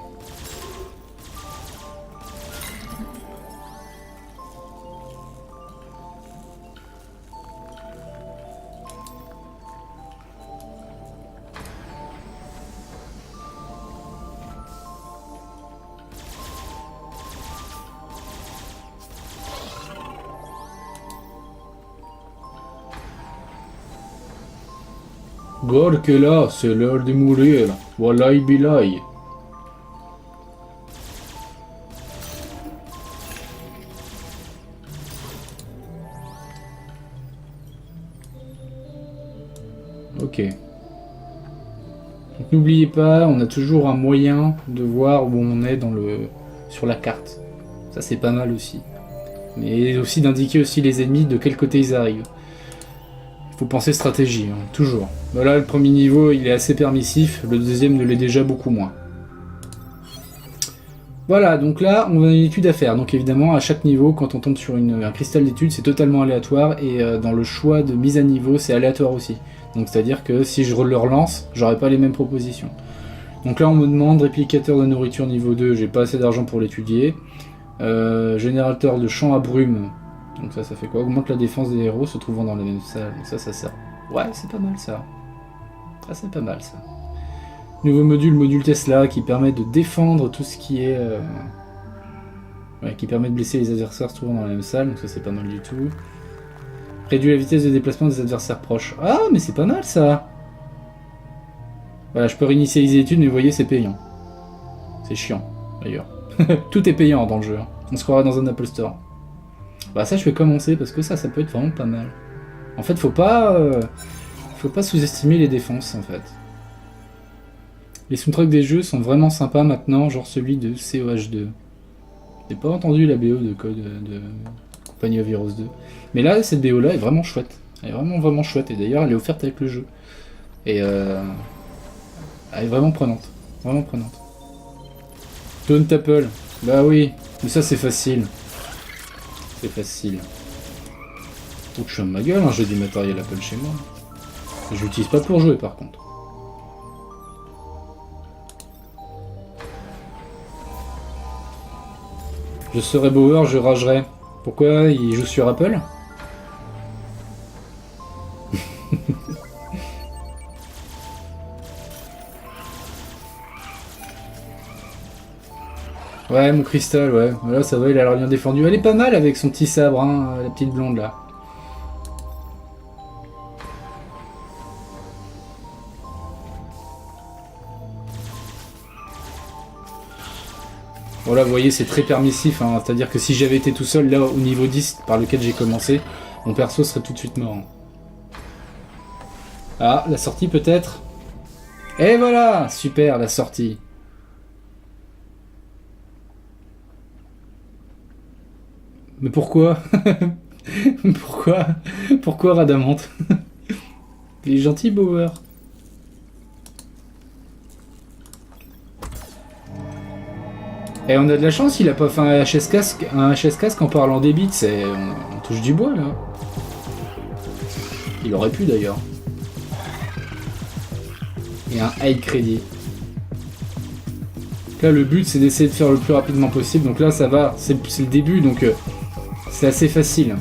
Gork est là, c'est l'heure de mourir. Wallahi billahi. Ok. Donc n'oubliez pas, on a toujours un moyen de voir où on est sur la carte. Ça c'est pas mal aussi. Mais aussi d'indiquer aussi les ennemis de quel côté ils arrivent. Faut penser stratégie, hein, toujours. Voilà, le premier niveau, il est assez permissif, le deuxième ne l'est déjà beaucoup moins. Voilà, donc là, on a une étude à faire. Donc évidemment, à chaque niveau, quand on tombe sur un cristal d'étude, c'est totalement aléatoire, et dans le choix de mise à niveau, c'est aléatoire aussi. Donc c'est-à-dire que si je le relance, j'aurai pas les mêmes propositions. Donc là, on me demande réplicateur de nourriture niveau 2, j'ai pas assez d'argent pour l'étudier. Générateur de champ à brume. Donc ça fait quoi? Augmente la défense des héros se trouvant dans la même salle. Donc ça sert. Ouais, c'est pas mal ça. Ah, c'est pas mal ça. Nouveau module Tesla, qui permet de défendre tout ce qui est... Ouais, qui permet de blesser les adversaires se trouvant dans la même salle, donc ça c'est pas mal du tout. Réduit la vitesse de déplacement des adversaires proches. Ah, mais c'est pas mal ça. Voilà, je peux réinitialiser l'étude, mais vous voyez, c'est payant. C'est chiant, d'ailleurs. Tout est payant dans le jeu. Hein. On se croirait dans un Apple Store. Bah ça, je vais commencer, parce que ça peut être vraiment pas mal. En fait, faut pas sous-estimer les défenses, en fait. Les soundtracks des jeux sont vraiment sympas maintenant, genre celui de COH2. J'ai pas entendu la BO de Code de Company of Heroes 2. Mais là, cette BO là est vraiment chouette. Elle est vraiment chouette. Et d'ailleurs, elle est offerte avec le jeu. Et elle est vraiment prenante. Vraiment prenante. Taunt Apple. Bah oui. Mais ça, c'est facile. C'est facile. Faut que je ferme ma gueule, hein, j'ai du matériel Apple chez moi. Je l'utilise pas pour jouer, par contre. Je serais Bauer, je ragerais. Pourquoi il joue sur Apple? Ouais, mon cristal, ouais. Voilà, ça va, il a l'air bien défendu. Elle est pas mal avec son petit sabre, hein, la petite blonde là. Voilà, vous voyez, c'est très permissif, hein. C'est-à-dire que si j'avais été tout seul là au niveau 10 par lequel j'ai commencé, mon perso serait tout de suite mort. Ah, la sortie peut-être. Et voilà, super, la sortie. Mais pourquoi? Pourquoi Radamante? Il est gentil, Bauer. Et on a de la chance, il a pas fait un HS casque en parlant des bits, on touche du bois là. Il aurait pu d'ailleurs. Et un high crédit. Là le but c'est d'essayer de faire le plus rapidement possible, donc là ça va, c'est le début donc c'est assez facile.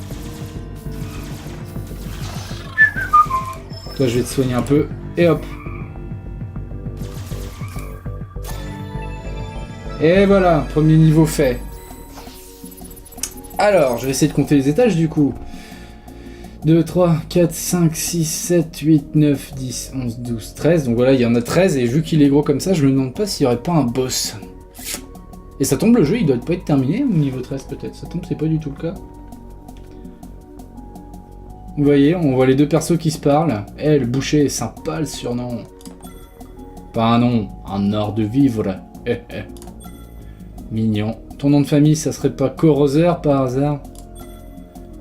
Toi je vais te soigner un peu, et hop. Et voilà, premier niveau fait. Alors, je vais essayer de compter les étages du coup. 2, 3, 4, 5, 6, 7, 8, 9, 10, 11, 12, 13. Donc voilà, il y en a 13 et vu qu'il est gros comme ça, je me demande pas s'il n'y aurait pas un boss. Et ça tombe, le jeu il doit pas être terminé au niveau 13 peut-être. Ça tombe, c'est pas du tout le cas. Vous voyez, on voit les deux persos qui se parlent. Eh, le boucher est sympa le surnom. Pas un nom, un art de vivre. Eh, eh. Mignon. Ton nom de famille, ça serait pas Corroser par hasard?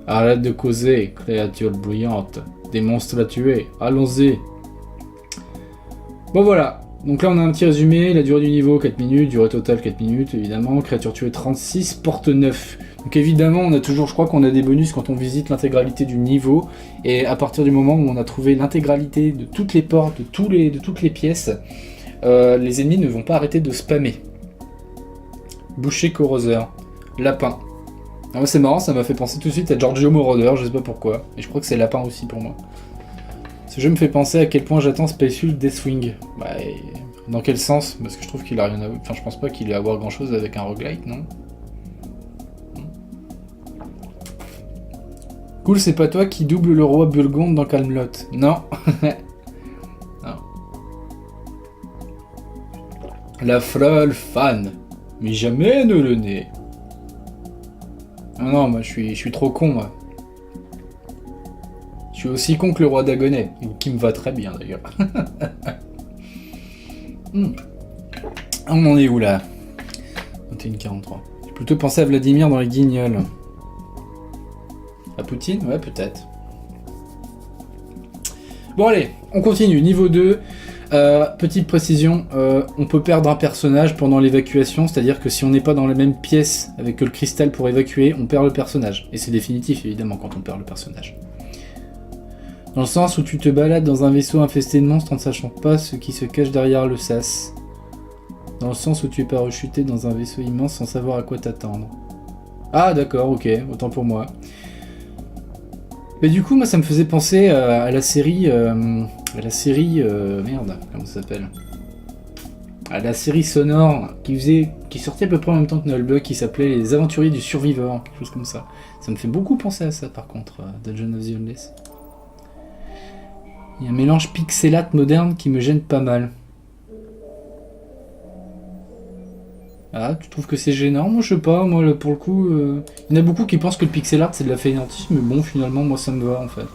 Arrête de causer, créature bruyante. Des monstres à tuer. Allons-y. Bon voilà. Donc là on a un petit résumé. La durée du niveau 4 minutes. Durée totale 4 minutes évidemment. Créature tuée 36. Porte 9. Donc évidemment on a toujours, je crois qu'on a des bonus quand on visite l'intégralité du niveau. Et à partir du moment où on a trouvé l'intégralité de toutes les portes, de toutes les pièces, les ennemis ne vont pas arrêter de spammer. Boucher Corroser. Lapin. Ah, c'est marrant, ça m'a fait penser tout de suite à Giorgio Moroder, je sais pas pourquoi. Et je crois que c'est lapin aussi pour moi. Ce jeu me fait penser à quel point j'attends Spaceful Deathwing. Bah, dans quel sens? Parce que je trouve qu'il a rien à... Enfin, je pense pas qu'il ait à voir grand chose avec un roguelite, non? Cool, c'est pas toi qui double le roi Burgonde dans Camelot. Non. Non. La frôle fan. Mais jamais ne le nez. Non, moi je suis trop con, moi. Je suis aussi con que le roi d'Agonet, qui me va très bien d'ailleurs. On en est où là? 21h43. J'ai plutôt pensé à Vladimir dans les Guignols. À Poutine? Ouais, peut-être. Bon allez, on continue. Niveau 2. Petite précision, on peut perdre un personnage pendant l'évacuation, c'est-à-dire que si on n'est pas dans la même pièce avec le cristal pour évacuer, on perd le personnage. Et c'est définitif évidemment quand on perd le personnage. Dans le sens où tu te balades dans un vaisseau infesté de monstres en ne sachant pas ce qui se cache derrière le sas. Dans le sens où tu es parachuté dans un vaisseau immense sans savoir à quoi t'attendre. Ah d'accord, ok, autant pour moi. Mais du coup, moi ça me faisait penser à la série... merde, comment ça s'appelle? à la série sonore qui sortait à peu près en même temps que Nullbug, qui s'appelait Les Aventuriers du Survivor, quelque chose comme ça. Ça me fait beaucoup penser à ça par contre, Dungeon of the Endless. Il y a un mélange pixelat moderne qui me gêne pas mal. Ah, tu trouves que c'est gênant? Moi je sais pas, moi là, pour le coup, il y en a beaucoup qui pensent que le pixel art c'est de la fainéantise, mais bon finalement moi ça me va en fait.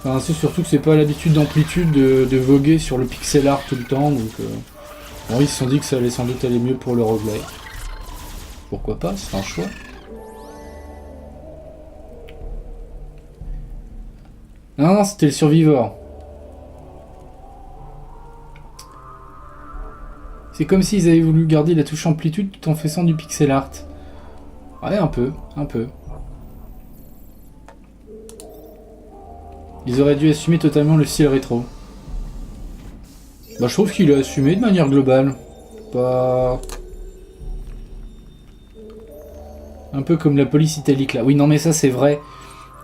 Enfin, c'est surtout que c'est pas l'habitude d'amplitude de voguer sur le pixel art tout le temps, donc bon, ils se sont dit que ça allait sans doute aller mieux pour le roguelike. Pourquoi pas, c'est un choix. Non, c'était le Survivor. C'est comme s'ils avaient voulu garder la touche amplitude tout en faisant du pixel art. Ouais, un peu, un peu. Ils auraient dû assumer totalement le style rétro. Bah, je trouve qu'il a assumé de manière globale. Pas... Un peu comme la police italique là. Oui, non, mais ça c'est vrai.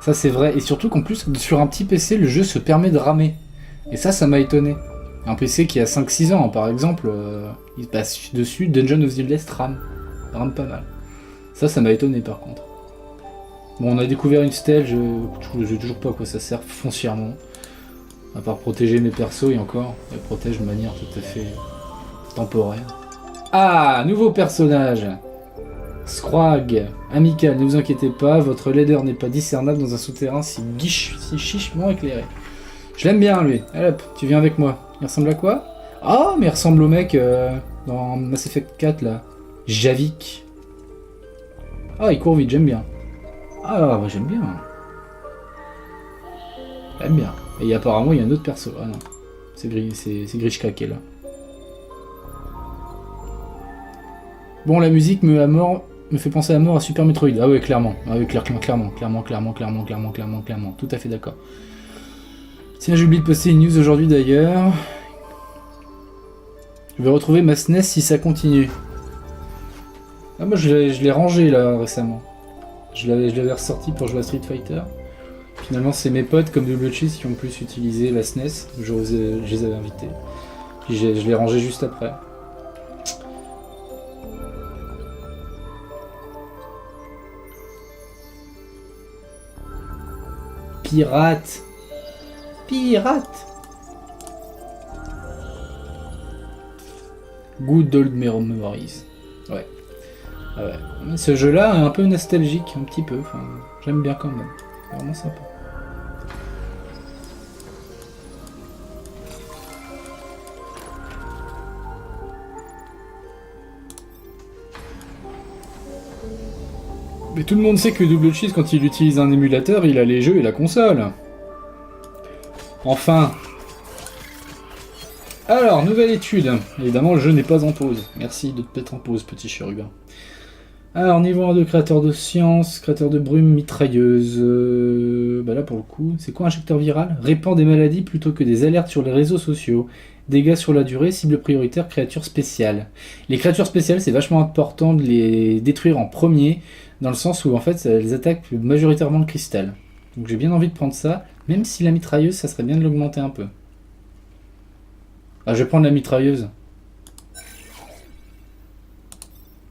Ça c'est vrai. Et surtout qu'en plus, sur un petit PC, le jeu se permet de ramer. Et ça m'a étonné. Un PC qui a 5-6 ans, par exemple, il passe dessus, Dungeon of the Endless rame. Rame pas mal. Ça m'a étonné par contre. Bon, on a découvert une stèle, je sais toujours pas à quoi ça sert foncièrement. À part protéger mes persos, et encore, elle protège de manière tout à fait temporaire. Ah, nouveau personnage! Scrag, amical, ne vous inquiétez pas, votre leader n'est pas discernable dans un souterrain si chichement éclairé. Je l'aime bien lui, allez hop, tu viens avec moi. Il ressemble à quoi? Ah, mais il ressemble au mec dans Mass Effect 4 là. Javik. Ah, il court vite, j'aime bien. Ah, bah, j'aime bien. J'aime bien. Et apparemment, il y a un autre perso. Ah non, c'est Grishka qui est là. Bon, la musique me fait penser à mort à Super Metroid. Ah ouais, clairement. Ah oui, clairement. Tout à fait d'accord. Tiens, j'ai oublié de poster une news aujourd'hui d'ailleurs. Je vais retrouver ma SNES si ça continue. Ah, moi je l'ai rangé là récemment. Je l'avais ressorti pour jouer à Street Fighter. Finalement, c'est mes potes comme Double Cheese qui ont plus utilisé la SNES. Je les avais invités. Puis je l'ai rangé juste après. Pirate! Good old memories. Ouais. Ah ouais. Ce jeu-là est un peu nostalgique, un petit peu. Enfin, j'aime bien quand même. C'est vraiment sympa. Mais tout le monde sait que Double Cheese, quand il utilise un émulateur, il a les jeux et la console. Enfin. Alors, nouvelle étude. Évidemment, le jeu n'est pas en pause. Merci de te mettre en pause, petit chérubin. Alors, niveau 1 de créateur de science, créateur de brume, mitrailleuse. Bah là, pour le coup, c'est quoi injecteur viral? Répand des maladies plutôt que des alertes sur les réseaux sociaux. Dégâts sur la durée, cible prioritaire, créatures spéciales. Les créatures spéciales, c'est vachement important de les détruire en premier, dans le sens où, en fait, elles attaquent majoritairement le cristal. Donc j'ai bien envie de prendre ça, même si la mitrailleuse, ça serait bien de l'augmenter un peu. Ah, je vais prendre la mitrailleuse.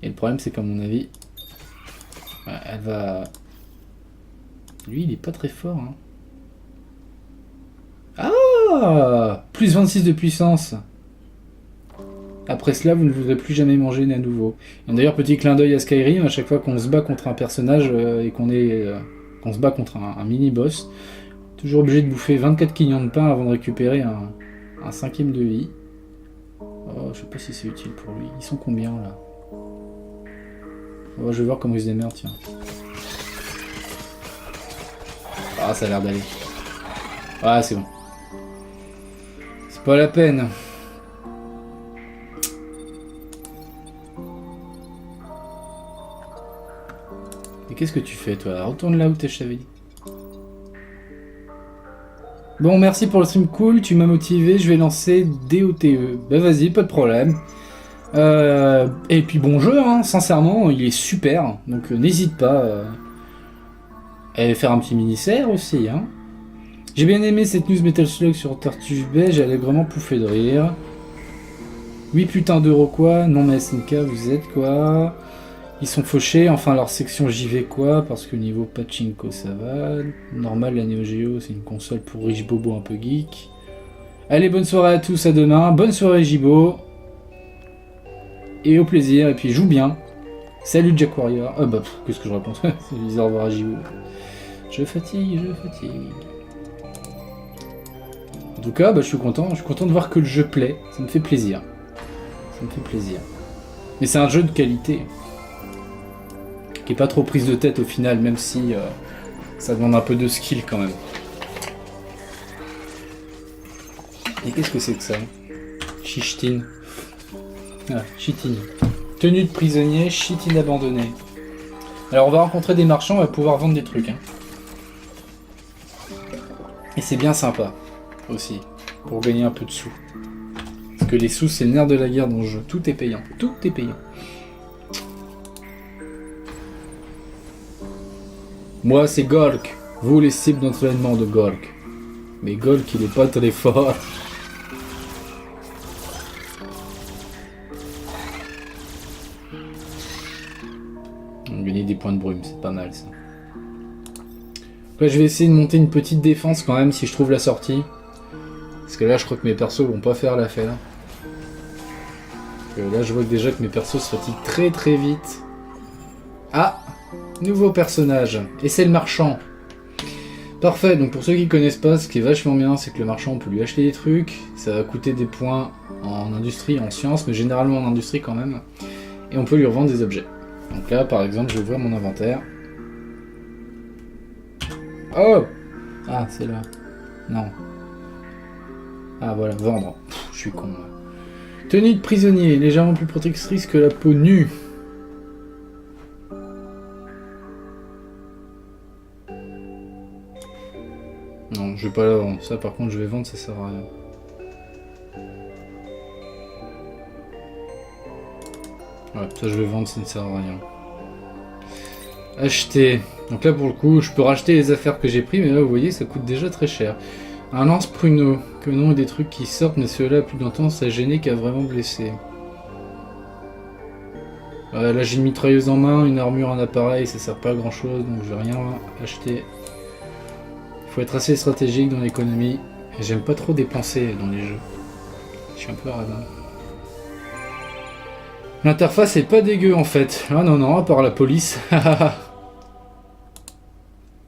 Et le problème, c'est qu'à mon avis, elle va... Lui, il est pas très fort. Hein. Ah, plus 26 de puissance. Après cela, vous ne voudrez plus jamais manger à nouveau. D'ailleurs, petit clin d'œil à Skyrim, à chaque fois qu'on se bat contre un personnage et qu'on se bat contre un mini-boss, toujours obligé de bouffer 24 quignons de pain avant de récupérer un 5ème de vie. Oh, je sais pas si c'est utile pour lui. Ils sont combien là? Oh, je vais voir comment ils se démerdent, tiens. Ah, ça a l'air d'aller. Ah, c'est bon. C'est pas la peine. Et qu'est-ce que tu fais, toi? Retourne là où t'es chevillé. Bon, merci pour le stream cool, tu m'as motivé, je vais lancer DOTE. Bah vas-y, pas de problème. Et puis bon jeu, hein, sincèrement, il est super, donc n'hésite pas à faire un petit mini-serre aussi. Hein. J'ai bien aimé cette news Metal Slug sur Tartuffe Beige, elle est vraiment pouffée de rire. 8 putains d'euros quoi. Non mais SNK, vous êtes quoi? Ils sont fauchés, enfin leur section JV quoi, parce que niveau pachinko ça va. Normal, la Neo Geo c'est une console pour riche bobo un peu geek. Allez, bonne soirée à tous, à demain. Bonne soirée Jibo. Et au plaisir, et puis joue bien. Salut Jack Warrior. Ah bah, qu'est-ce que je raconte? C'est bizarre de voir à Jibo. Je fatigue. En tout cas, bah, je suis content de voir que le jeu plaît. Ça me fait plaisir. Mais c'est un jeu de qualité. Qui est pas trop prise de tête au final, même si ça demande un peu de skill quand même. Et qu'est-ce que c'est que ça? Chichtin. Ah, Chitine. Tenue de prisonnier, Chitine abandonnée. Alors on va rencontrer des marchands, on va pouvoir vendre des trucs. Hein. Et c'est bien sympa, aussi, pour gagner un peu de sous. Parce que les sous, c'est le nerf de la guerre dans le jeu. Tout est payant. Moi, c'est Golk. Vous, les cibles d'entraînement de Golk. Mais Golk, il est pas très fort. Gagner des points de brume, c'est pas mal ça. Là, je vais essayer de monter une petite défense quand même si je trouve la sortie. Parce que là, je crois que mes persos vont pas faire l'affaire. Là, je vois déjà que mes persos se fatiguent très très vite. Ah, nouveau personnage. Et c'est le marchand. Parfait, donc pour ceux qui connaissent pas, ce qui est vachement bien, c'est que le marchand, on peut lui acheter des trucs. Ça va coûter des points en industrie, en sciences, mais généralement en industrie quand même. Et on peut lui revendre des objets. Donc là, par exemple, je vais ouvrir mon inventaire. Oh! Ah, c'est là. Non. Ah, voilà, vendre. Pff, je suis con. Tenue de prisonnier, légèrement plus protectrice que la peau nue. Non, je vais pas la vendre. Ça, par contre, je vais vendre, ça sert à rien. Ouais, ça je vais vendre, ça ne sert à rien. Acheter. Donc là pour le coup, je peux racheter les affaires que j'ai pris, mais là vous voyez, ça coûte déjà très cher. Un lance pruneau. Que non, des trucs qui sortent, mais ceux-là, plus longtemps, ça gêné qu'à vraiment blesser. Là j'ai une mitrailleuse en main, une armure, un appareil, ça sert pas à grand chose, donc je vais rien acheter. Il faut être assez stratégique dans l'économie. Et j'aime pas trop dépenser dans les jeux. Je suis un peu radin. L'interface est pas dégueu en fait. Ah non, à part la police.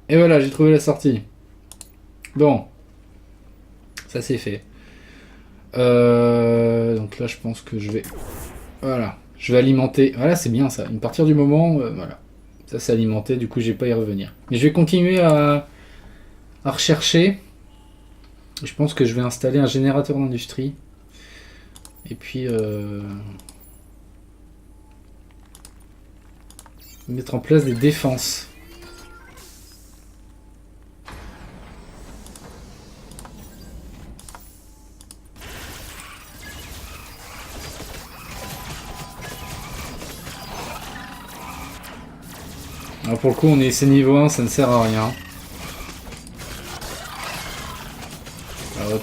Et voilà, j'ai trouvé la sortie. Bon. Ça c'est fait. Donc là je pense que je vais... Voilà. Je vais alimenter... Voilà, c'est bien ça. À partir du moment... voilà. Ça c'est alimenté, du coup j'ai pas y revenir. Mais je vais continuer à rechercher. Je pense que je vais installer un générateur d'industrie. Et puis... mettre en place des défenses. Alors pour le coup, on est niveau 1, ça ne sert à rien. Hop.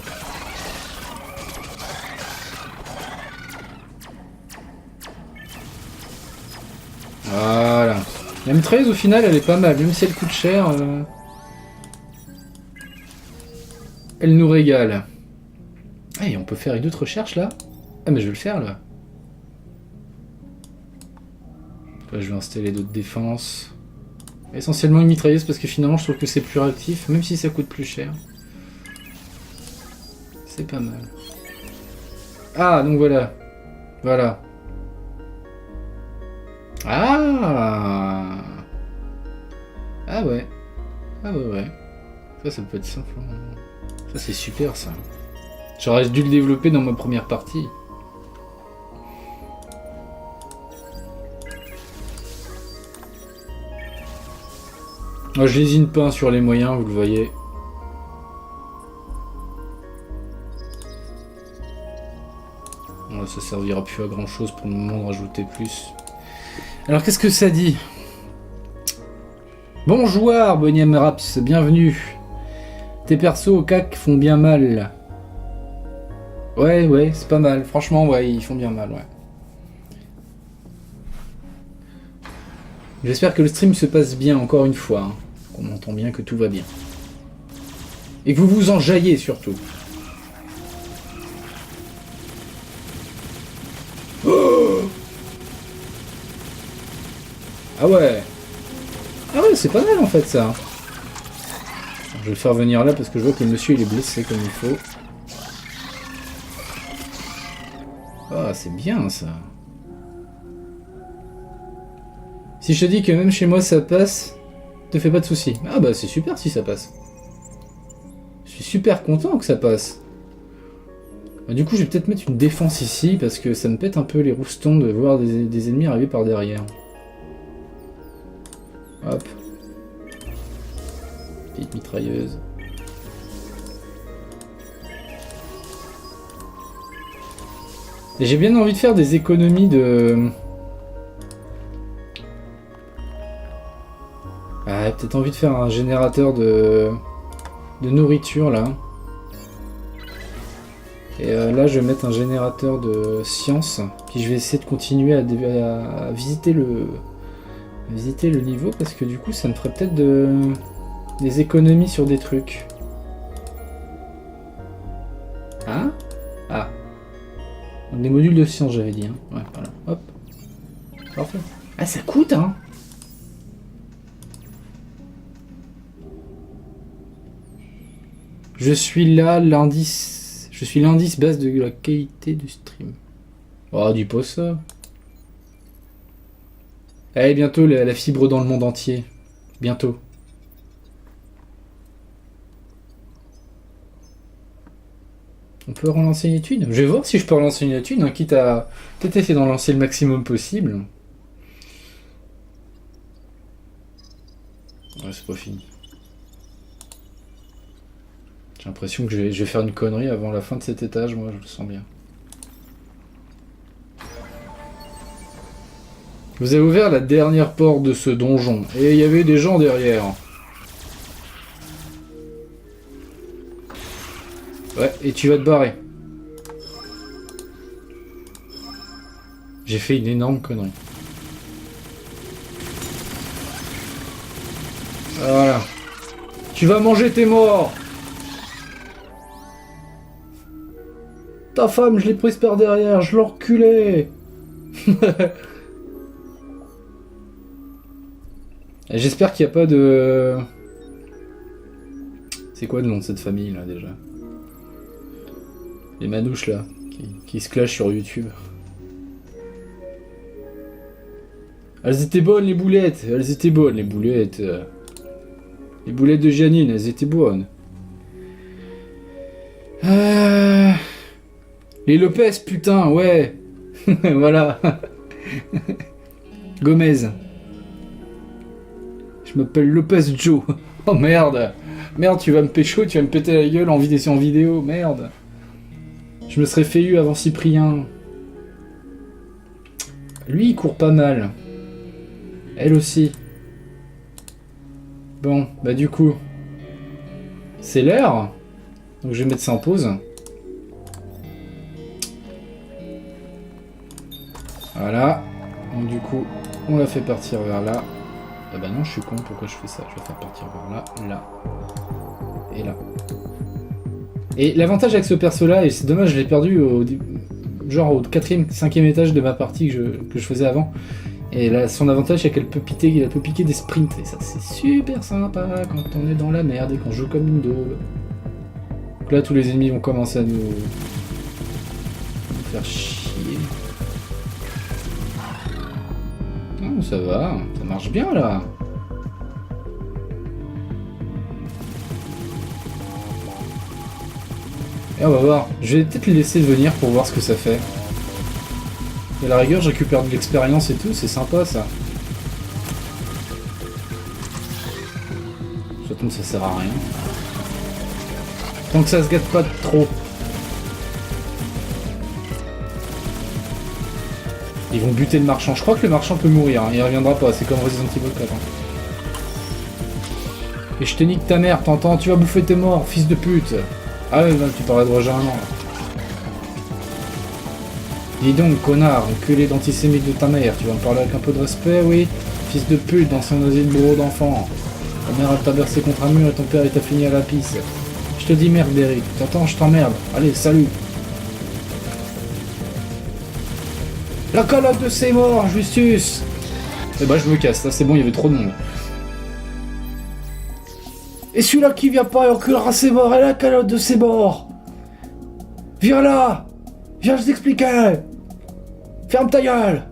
Voilà. La mitrailleuse au final elle est pas mal, même si elle coûte cher. Elle nous régale. Ah, et on peut faire une autre recherche là? Ah mais je vais le faire là. Là je vais installer d'autres défenses. Essentiellement une mitrailleuse parce que finalement je trouve que c'est plus réactif, même si ça coûte plus cher. C'est pas mal. Ah donc voilà. Voilà. Ah. Ah ouais. Ah ouais. Ça peut être simple. Ça c'est super ça. J'aurais dû le développer dans ma première partie. Moi je lésine pas sur les moyens, vous le voyez. Ça servira plus à grand chose pour le moment de rajouter plus. Alors qu'est-ce que ça dit? Bonjour Boniem Raps, bienvenue. Tes persos au cac font bien mal. Ouais, ouais, c'est pas mal. Franchement, ouais, ils font bien mal, ouais. J'espère que le stream se passe bien, encore une fois. Hein. Qu'on entend bien que tout va bien. Et que vous vous enjaillez, surtout. Oh ah ouais. Ah ouais, c'est pas mal, en fait, ça. Je vais le faire venir là, parce que je vois que le monsieur, il est blessé comme il faut. Ah, c'est bien, ça. Si je te dis que même chez moi ça passe, te fais pas de soucis. Ah bah c'est super si ça passe. Je suis super content que ça passe. Bah, du coup je vais peut-être mettre une défense ici parce que ça me pète un peu les roustons de voir des ennemis arriver par derrière. Hop. Petite mitrailleuse. Et j'ai bien envie de faire des économies de... Ah, peut-être envie de faire un générateur de nourriture là. Et là je vais mettre un générateur de science. Puis je vais essayer de continuer à visiter le niveau parce que du coup ça me ferait peut-être des économies sur des trucs. Hein? Ah. Donc, des modules de science j'avais dit. Hein. Ouais, voilà. Hop. Parfait. Ah ça coûte hein. Je suis là l'indice. Je suis l'indice base de la qualité du stream. Oh, dis pas ça. Allez, bientôt la fibre dans le monde entier. Bientôt. On peut relancer une étude? Je vais voir si je peux relancer une étude, hein, quitte à peut-être essayer d'en lancer le maximum possible. Ouais, c'est pas fini. J'ai l'impression que je vais faire une connerie avant la fin de cet étage, moi je le sens bien. Vous avez ouvert la dernière porte de ce donjon, et il y avait des gens derrière. Ouais, et tu vas te barrer. J'ai fait une énorme connerie. Voilà. Tu vas manger tes morts. Ta femme, je l'ai prise par derrière, je l'enculais. J'espère qu'il n'y a pas de... C'est quoi le nom de cette famille là déjà? Les manouches là, qui se clashent sur YouTube. Elles étaient bonnes les boulettes, elles étaient bonnes les boulettes. Les boulettes de Janine, elles étaient bonnes. Les Lopez, putain, ouais. Voilà. Gomez. Je m'appelle Lopez Joe. Oh merde. Merde, tu vas me pécho, tu vas me péter la gueule en vidéo, merde. Je me serais fait eu avant Cyprien. Lui, il court pas mal. Elle aussi. Bon, bah du coup... C'est l'heure. Donc je vais mettre ça en pause. Voilà. Donc du coup, on la fait partir vers là. Ah bah non, je suis con, pourquoi je fais ça? Je vais faire partir vers là, là. Et là. Et l'avantage avec ce perso là, et c'est dommage, je l'ai perdu genre au 4e, 5e étage de ma partie que je faisais avant. Et là, son avantage c'est qu'elle peut piquer des sprints. Et ça c'est super sympa quand on est dans la merde et qu'on joue comme une daube. Donc là tous les ennemis vont commencer à nous faire chier. Non, ça va, ça marche bien là. Et on va voir. Je vais peut-être les laisser venir pour voir ce que ça fait. Et à la rigueur, je récupère de l'expérience et tout, c'est sympa ça. Surtout que ça sert à rien. Tant que ça se gâte pas trop. Ils vont buter le marchand. Je crois que le marchand peut mourir, hein. Il reviendra pas, c'est comme Resident Evil 4. Hein. Et je te nique ta mère, t'entends? Tu vas bouffer tes morts, fils de pute. Ah ouais, tu parlais de Roger un an là. Dis donc, connard, enculé d'antisémite de ta mère, tu vas me parler avec un peu de respect, oui? Fils de pute, d'ancien asile bourreau d'enfants. Ta mère a tabassé contre un mur et ton père est fini à la pisse. Je te dis merde, Derek. T'entends, je t'emmerde. Allez, salut. La calotte de ses morts, Justus. Eh ben, je me casse, là, c'est bon, il y avait trop de monde. Et celui-là qui vient pas et enculera ses morts, et la calotte de ses morts. Viens là. Viens, je t'expliquer. Ferme ta gueule.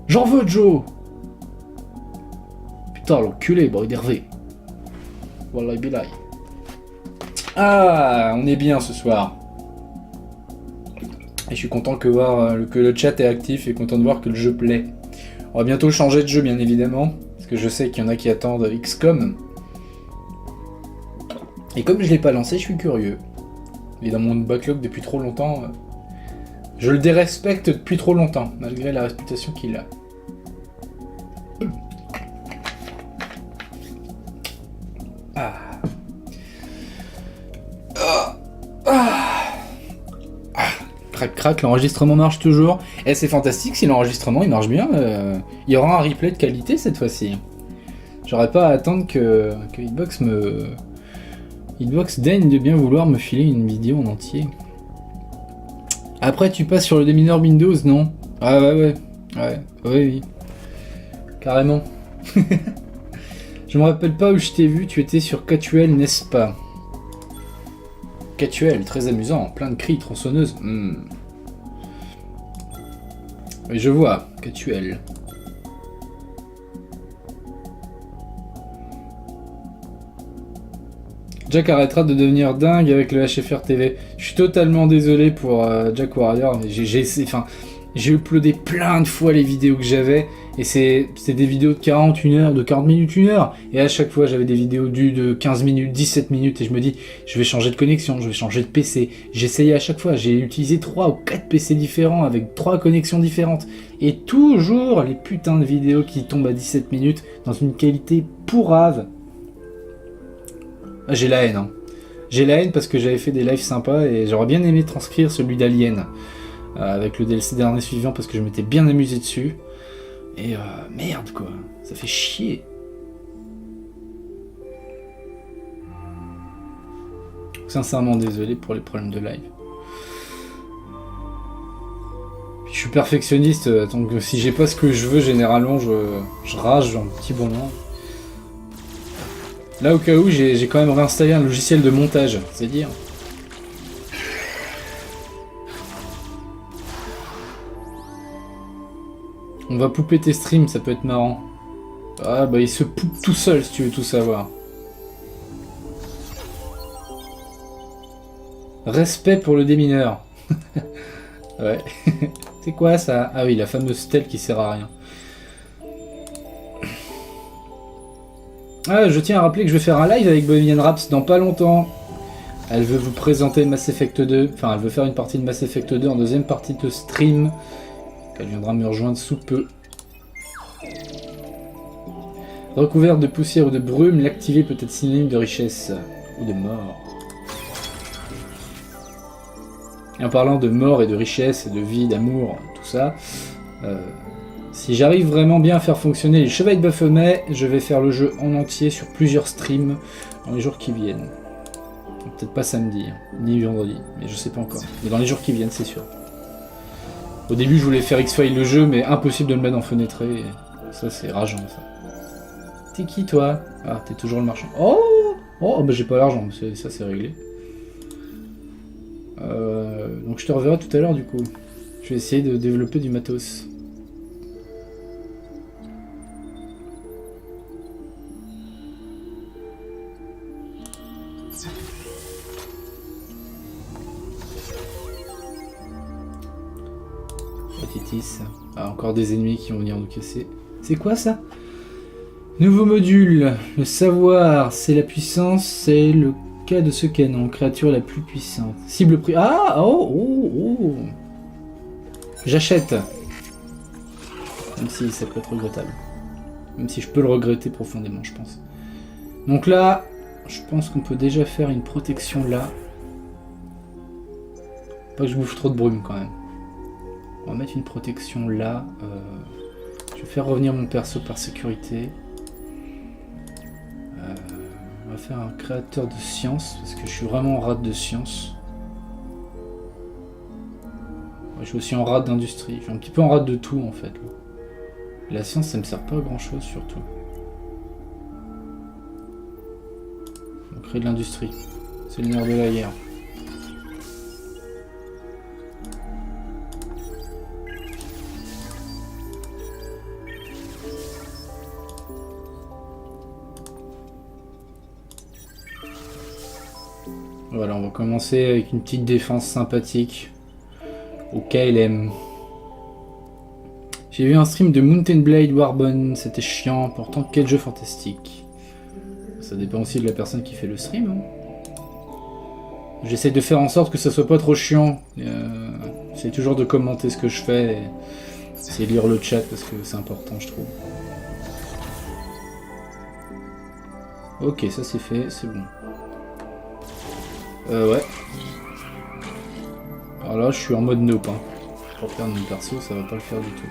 J'en veux, Joe. Putain, l'enculé, bon, il est énervé. Wallahi billahi. Ah, on est bien ce soir. Et je suis content que le chat est actif et content de voir que le jeu plaît. On va bientôt changer de jeu, bien évidemment. Parce que je sais qu'il y en a qui attendent XCOM. Et comme je l'ai pas lancé, je suis curieux. Il est dans mon backlog depuis trop longtemps. Je le dérespecte depuis trop longtemps, malgré la réputation qu'il a. Ah. Crac crac, l'enregistrement marche toujours. Et c'est fantastique si l'enregistrement il marche bien. Il y aura un replay de qualité cette fois-ci. J'aurais pas à attendre que Hitbox daigne de bien vouloir me filer une vidéo en entier. Après tu passes sur le démineur Windows, non? Ah ouais. Oui. Carrément. Je me rappelle pas où je t'ai vu, tu étais sur Catuel, n'est-ce pas? Catuel, très amusant, plein de cris, tronçonneuse. Oui, je vois, Catuel. Jack arrêtera de devenir dingue avec le HFR TV. Je suis totalement désolé pour Jack Warrior, mais j'ai uploadé plein de fois les vidéos que j'avais, et c'est des vidéos de 40 minutes, 1 heure, et à chaque fois j'avais des vidéos de 15 minutes, 17 minutes, et je me dis, je vais changer de connexion, je vais changer de PC. J'essayais à chaque fois, j'ai utilisé 3 ou 4 PC différents, avec 3 connexions différentes, et toujours les putains de vidéos qui tombent à 17 minutes, dans une qualité pourrave. Ah, j'ai la haine, hein. J'ai la haine parce que j'avais fait des lives sympas, et j'aurais bien aimé transcrire celui d'Alien. Avec le DLC dernier suivant parce que je m'étais bien amusé dessus. Et merde quoi, ça fait chier. Sincèrement désolé pour les problèmes de live. Je suis perfectionniste, donc si j'ai pas ce que je veux, généralement je rage un petit moment. Là au cas où, j'ai quand même réinstallé un logiciel de montage, c'est dire. On va pouper tes streams, ça peut être marrant. Ah bah il se poupe tout seul si tu veux tout savoir. Respect pour le démineur. Ouais. C'est quoi ça? Ah oui, la fameuse stèle qui sert à rien. Ah, je tiens à rappeler que je vais faire un live avec Bohemian Raps dans pas longtemps. Elle veut vous présenter Mass Effect 2. Enfin, elle veut faire une partie de Mass Effect 2 en deuxième partie de stream. Elle viendra me rejoindre sous peu. Recouverte de poussière ou de brume, l'activer peut être synonyme de richesse ou de mort. Et en parlant de mort et de richesse et de vie, d'amour, tout ça, si j'arrive vraiment bien à faire fonctionner les chevaliers de Baphomet, je vais faire le jeu en entier sur plusieurs streams dans les jours qui viennent. Peut-être pas samedi, ni vendredi, mais je sais pas encore. Mais dans les jours qui viennent, c'est sûr. Au début, je voulais faire X-Files le jeu, mais impossible de le mettre en fenêtré. Et ça, c'est rageant, ça. T'es qui, toi? Ah, t'es toujours le marchand. Oh, bah j'ai pas l'argent, ça, c'est réglé. Donc je te reverrai tout à l'heure, du coup. Je vais essayer de développer du matos. Ah, encore des ennemis qui vont venir nous casser. C'est quoi ça? Nouveau module. Le savoir, c'est la puissance, c'est le cas de ce canon. Créature la plus puissante. Cible prix. Ah, oh. J'achète. Même si ça peut être regrettable. Même si je peux le regretter profondément, je pense. Donc là, je pense qu'on peut déjà faire une protection là. Pas que je bouffe trop de brume quand même. On va mettre une protection là. Je vais faire revenir mon perso par sécurité. On va faire un créateur de science, parce que je suis vraiment en rate de science. Je suis aussi en rate d'industrie. Je suis un petit peu en rate de tout en fait. Là. La science, ça me sert pas à grand chose surtout. On crée de l'industrie. C'est le nerf de la guerre. Voilà, on va commencer avec une petite défense sympathique au KLM. J'ai vu un stream de Mountain Blade Warbone, c'était chiant, pourtant quel jeu fantastique. Ça dépend aussi de la personne qui fait le stream. Hein. J'essaie de faire en sorte que ça soit pas trop chiant. J'essaie toujours de commenter ce que je fais, c'est lire le chat parce que c'est important je trouve. Ok, ça c'est fait, c'est bon. Ouais. Alors là, je suis en mode nope. Hein. Pour perdre mon perso, ça va pas le faire du tout.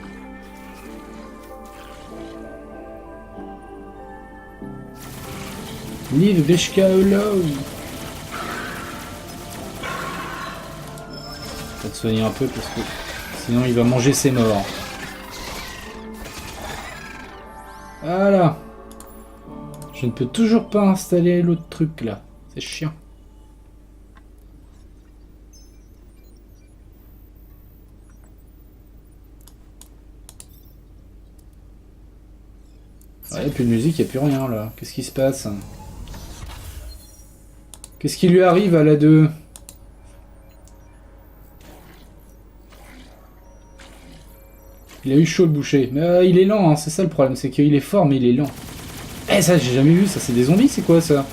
Leave Veshka alone. Faut te soigner un peu parce que sinon il va manger ses morts. Voilà. Je ne peux toujours pas installer l'autre truc là. C'est chiant. Il n'y a plus de musique, il n'y a plus rien là. Qu'est-ce qui se passe? Qu'est-ce qui lui arrive à la 2? Il a eu chaud le boucher. Mais il est lent, hein, c'est ça le problème. C'est qu'il est fort, mais il est lent. Eh, ça, j'ai jamais vu ça. C'est des zombies, c'est quoi ça?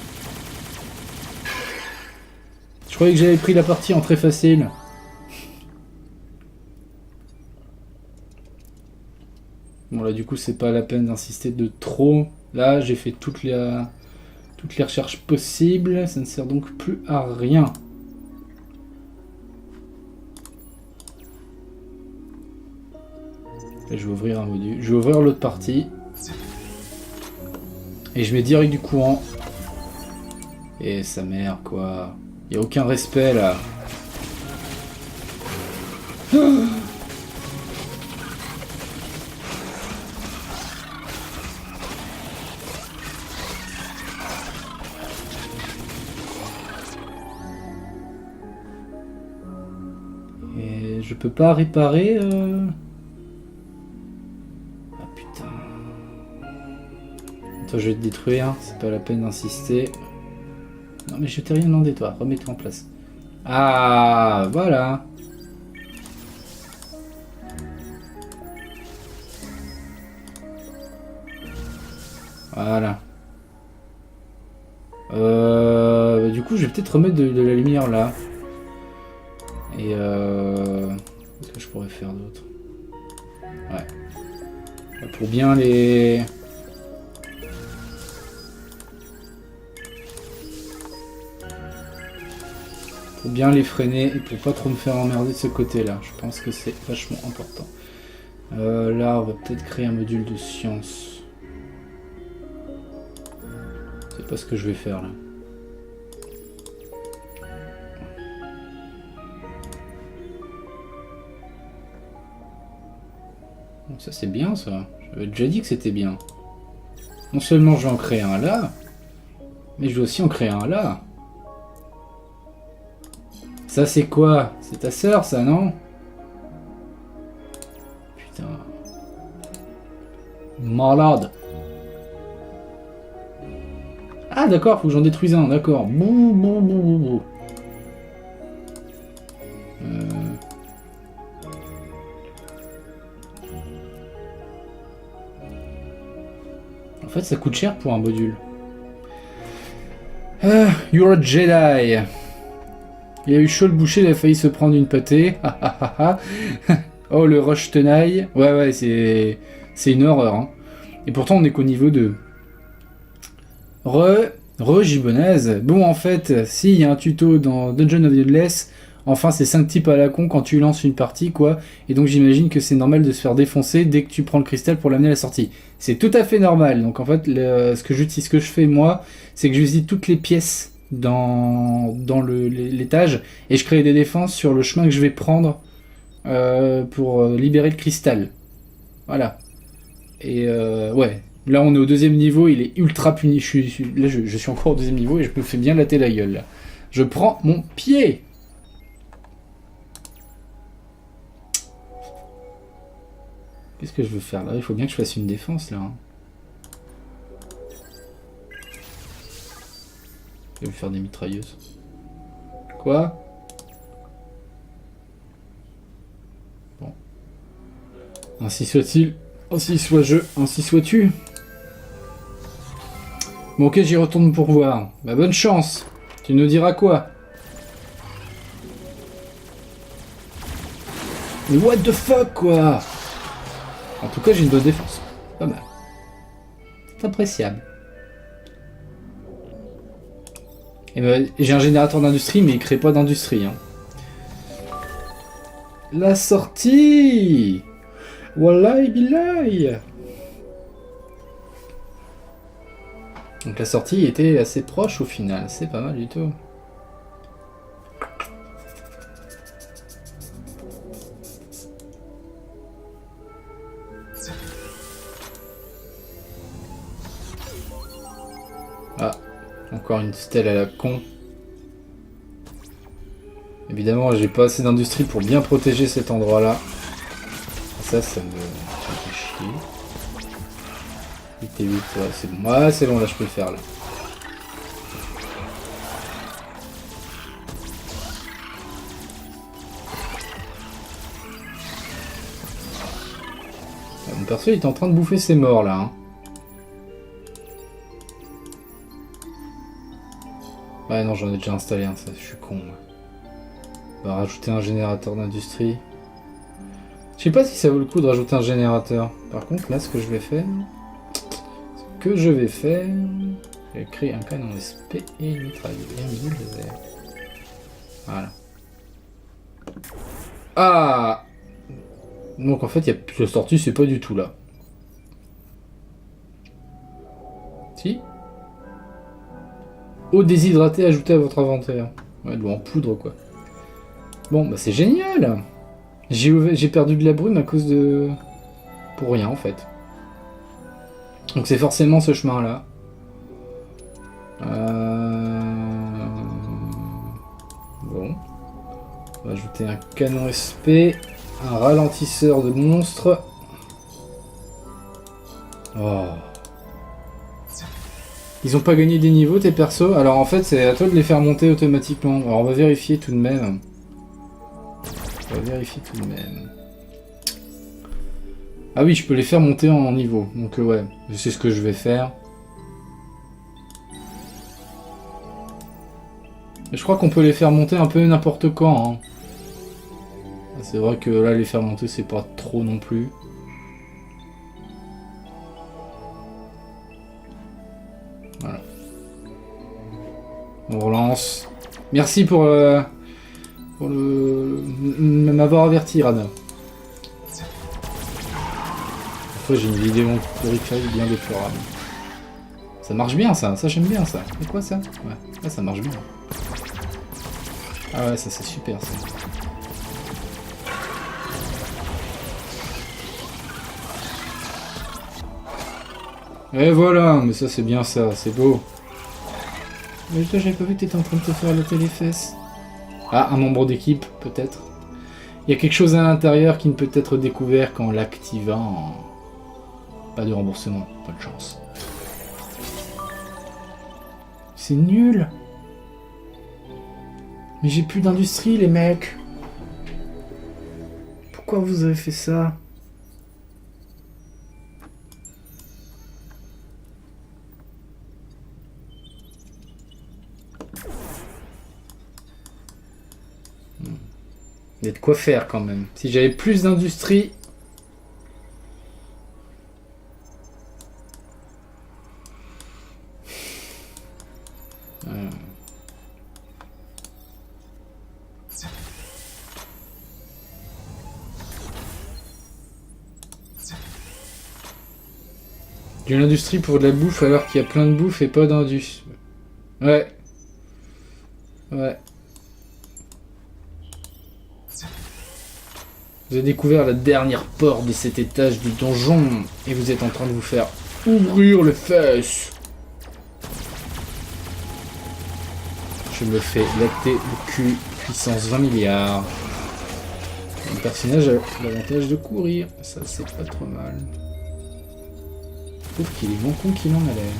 Je croyais que j'avais pris la partie en très facile. Bon là du coup c'est pas la peine d'insister de trop. Là j'ai fait toutes les recherches possibles. Ça ne sert donc plus à rien. Là, je vais ouvrir un module. Je vais ouvrir l'autre partie. Et je mets direct du courant. Et sa mère quoi. Y a aucun respect là. Je peux pas réparer Ah putain. Attends, je vais te détruire, c'est pas la peine d'insister. Non mais je t'ai rien demandé toi, remets-toi en place. Ah voilà. Voilà. Du coup je vais peut-être remettre de la lumière là. Et qu'est-ce que je pourrais faire d'autre? Ouais. Pour bien les... Pour bien les freiner et pour pas trop me faire emmerder de ce côté-là. Je pense que c'est vachement important. Là, on va peut-être créer un module de science. C'est pas ce que je vais faire là. Donc ça c'est bien ça. J'avais déjà dit que c'était bien. Non seulement je vais en créer un là, mais je vais aussi en créer un là. Ça c'est quoi? C'est ta sœur ça, non? Putain. Malade. Ah d'accord, faut que j'en détruise un, d'accord. Bouh, bouh, bouh, bouh, bouh. En fait, ça coûte cher pour un module. You're a Jedi. Il a eu chaud le boucher, il a failli se prendre une pâtée. Oh, le rush tenaille. Ouais, c'est une horreur. Hein. Et pourtant, on est qu'au niveau 2. Re-Gibonaise. Bon, en fait, s'il y a un tuto dans Dungeon of the Endless, enfin, c'est 5 types à la con quand tu lances une partie, quoi. Et donc, j'imagine que c'est normal de se faire défoncer dès que tu prends le cristal pour l'amener à la sortie. C'est tout à fait normal. Donc, en fait, ce que je fais, moi, c'est que j'utilise toutes les pièces dans l'étage et je crée des défenses sur le chemin que je vais prendre pour libérer le cristal. Voilà. Et ouais. Là, on est au 2e niveau, il est ultra puni. Je suis encore au 2e niveau et je me fais bien latter la gueule, là. Je prends mon pied. Qu'est-ce que je veux faire, là? Il faut bien que je fasse une défense, là. Je vais me faire des mitrailleuses. Quoi? Bon. Ainsi soit-il. Ainsi soit-je. Ainsi sois-tu. Bon, ok, j'y retourne pour voir. Bah, bonne chance. Tu nous diras quoi? Mais what the fuck, quoi? En tout cas, j'ai une bonne défense. Pas mal. C'est appréciable. Et ben, j'ai un générateur d'industrie, mais il crée pas d'industrie. Hein. La sortie! Wallahi billahi! Donc la sortie était assez proche au final, c'est pas mal du tout. Ah, encore une stèle à la con. Évidemment, j'ai pas assez d'industrie pour bien protéger cet endroit-là. Ça me fait chier. 8 et 8, ouais, c'est bon. Ouais, c'est bon, là, je peux le faire, là. Mon perso, il est en train de bouffer ses morts, là. Hein. Ouais, non, j'en ai déjà installé un, ça, je suis con, moi. On va rajouter un générateur d'industrie. Je sais pas si ça vaut le coup de rajouter un générateur. Par contre, là, ce que je vais faire... je vais créer un canon SP et une mitrailleuse et un missile laser. Voilà. Ah! Donc en fait, il y a plus de sortie, c'est pas du tout là. Si? Eau déshydratée ajoutée à votre inventaire. Ouais, de l'eau en poudre, quoi. Bon, bah c'est génial! J'ai perdu de la brume à cause de... pour rien, en fait. Donc c'est forcément ce chemin-là. Bon. On va ajouter un canon SP, un ralentisseur de monstres. Oh. Ils ont pas gagné des niveaux tes persos. Alors en fait c'est à toi de les faire monter automatiquement. Alors on va vérifier tout de même. Ah oui, je peux les faire monter en niveau. Donc ouais, c'est ce que je vais faire. Et je crois qu'on peut les faire monter un peu n'importe quand. Hein. C'est vrai que là, les faire monter, c'est pas trop non plus. Voilà. On relance. Merci pour m'avoir averti, Rada. Parfois, j'ai une vidéo périphérique bien déplorable. Ça marche bien, ça j'aime bien, ça. C'est quoi, ça? Ouais, là, ça marche bien. Ah ouais, ça, c'est super, ça. Et voilà, mais ça, c'est bien ça, c'est beau. Mais toi, j'avais pas vu que t'étais en train de te faire la téléfesse. Ah, un membre d'équipe, peut-être. Il y a quelque chose à l'intérieur qui ne peut être découvert qu'en l'activant. Pas de remboursement, pas de chance. C'est nul. Mais j'ai plus d'industrie, les mecs. Pourquoi vous avez fait ça? Il y a de quoi faire quand même. Si j'avais plus d'industrie... De l'industrie pour de la bouffe alors qu'il y a plein de bouffe et pas d'industrie. Ouais. Ouais. Vous avez découvert la dernière porte de cet étage du donjon et vous êtes en train de vous faire ouvrir les fesses. Je me fais latter le cul, puissance 20 milliards. Le personnage a l'avantage de courir, ça c'est pas trop mal. Je trouve qu'il est moins con qu'il en a l'air.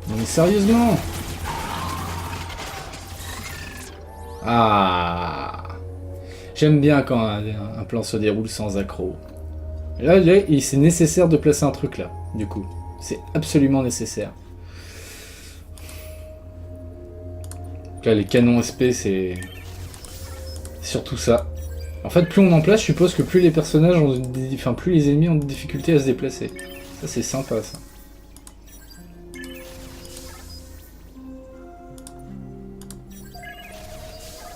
Non mais sérieusement. Ah, j'aime bien quand un plan se déroule sans accroc. Là, c'est nécessaire de placer un truc là, du coup. C'est absolument nécessaire. Là, les canons SP, c'est surtout ça. En fait, plus on en place, je suppose que plus les personnages ont enfin, plus les ennemis ont des difficultés à se déplacer. Ça, c'est sympa, ça.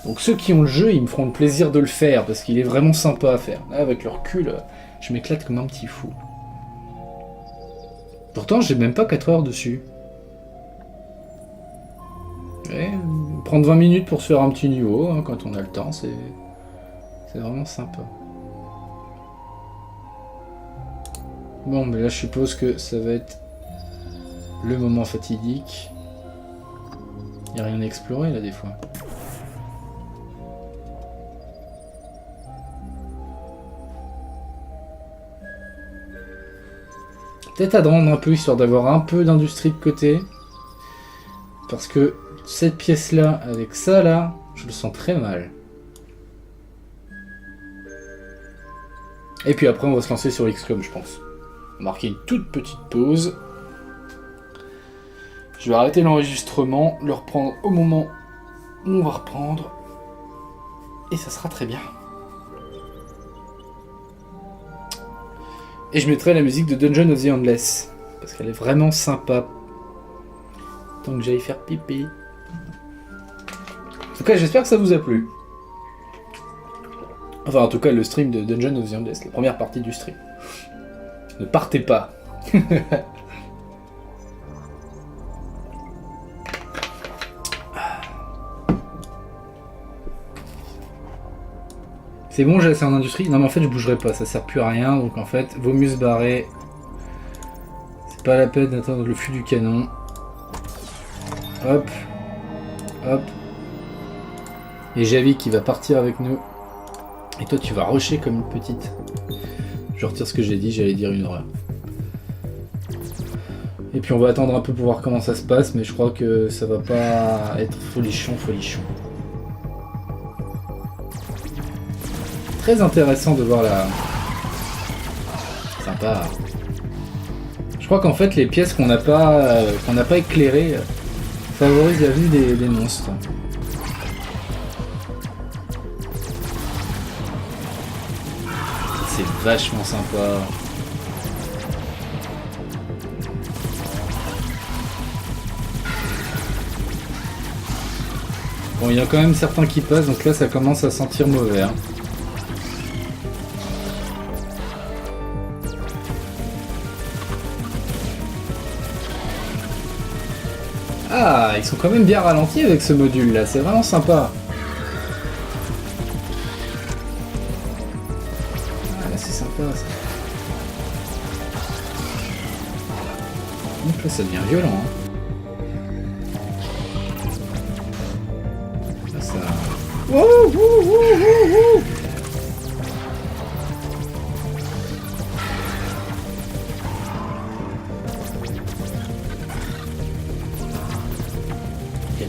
Donc ceux qui ont le jeu, ils me feront le plaisir de le faire, parce qu'il est vraiment sympa à faire. Là, avec le recul, je m'éclate comme un petit fou. Pourtant, j'ai même pas 4 heures dessus. Ouais, prendre 20 minutes pour se faire un petit niveau, hein, quand on a le temps, c'est vraiment sympa. Bon, mais là, je suppose que ça va être le moment fatidique. Il n'y a rien à explorer, là, des fois. Peut-être à rendre un peu, histoire d'avoir un peu d'industrie de côté. Parce que cette pièce-là, avec ça, là, je le sens très mal. Et puis après, on va se lancer sur XCOM, je pense. Marquer une toute petite pause. Je vais arrêter l'enregistrement, le reprendre au moment où on va reprendre. Et ça sera très bien. Et je mettrai la musique de Dungeon of the Endless. Parce qu'elle est vraiment sympa. Tant que j'aille faire pipi. En tout cas, j'espère que ça vous a plu. Enfin, en tout cas, le stream de Dungeon of the Endless, la première partie du stream. Ne partez pas. C'est bon, j'ai assez en industrie. Non mais en fait je bougerai pas, ça sert plus à rien, donc en fait vaut mieux se barrer. C'est pas la peine d'attendre le flux du canon. Hop. Hop. Et Javi qui va partir avec nous. Et toi tu vas rusher comme une petite. Je retire ce que j'ai dit, j'allais dire une horreur. Et puis on va attendre un peu pour voir comment ça se passe, mais je crois que ça va pas être folichon. Très intéressant de voir la... Sympa. Je crois qu'en fait les pièces qu'on n'a pas éclairées favorisent la vie des monstres. C'est vachement sympa. Bon, il y a quand même certains qui passent, donc là ça commence à sentir mauvais. Hein. Ah, ils sont quand même bien ralentis avec ce module là, c'est vraiment sympa. Ah là c'est sympa ça. Donc là ça devient violent. Hein. Là ça... Wouh, wouh, wouh, wouh, wouh.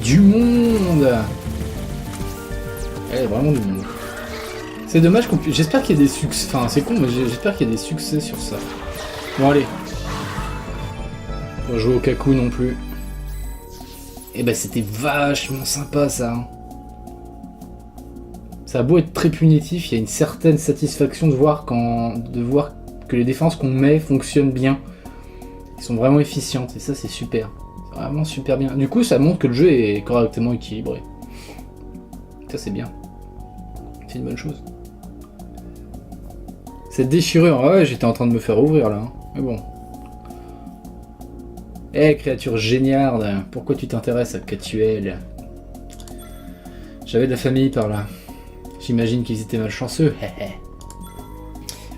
Du monde. Il y a vraiment du monde. C'est dommage qu'on puisse... J'espère qu'il y a des succès... Enfin, c'est con, mais j'espère qu'il y a des succès sur ça. Bon, allez. On va jouer au Kaku non plus. Et bah, c'était vachement sympa, ça. Ça a beau être très punitif, il y a une certaine satisfaction de voir que les défenses qu'on met fonctionnent bien. Ils sont vraiment efficientes, et ça, c'est super. Vraiment super bien. Du coup, ça montre que le jeu est correctement équilibré. Ça c'est bien. C'est une bonne chose. Cette déchirure, ouais, j'étais en train de me faire ouvrir là. Hein. Mais bon. Eh, créature géniarde, pourquoi tu t'intéresses à Catuel? J'avais de la famille par là. J'imagine qu'ils étaient malchanceux.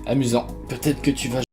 Amusant. Peut-être que tu vas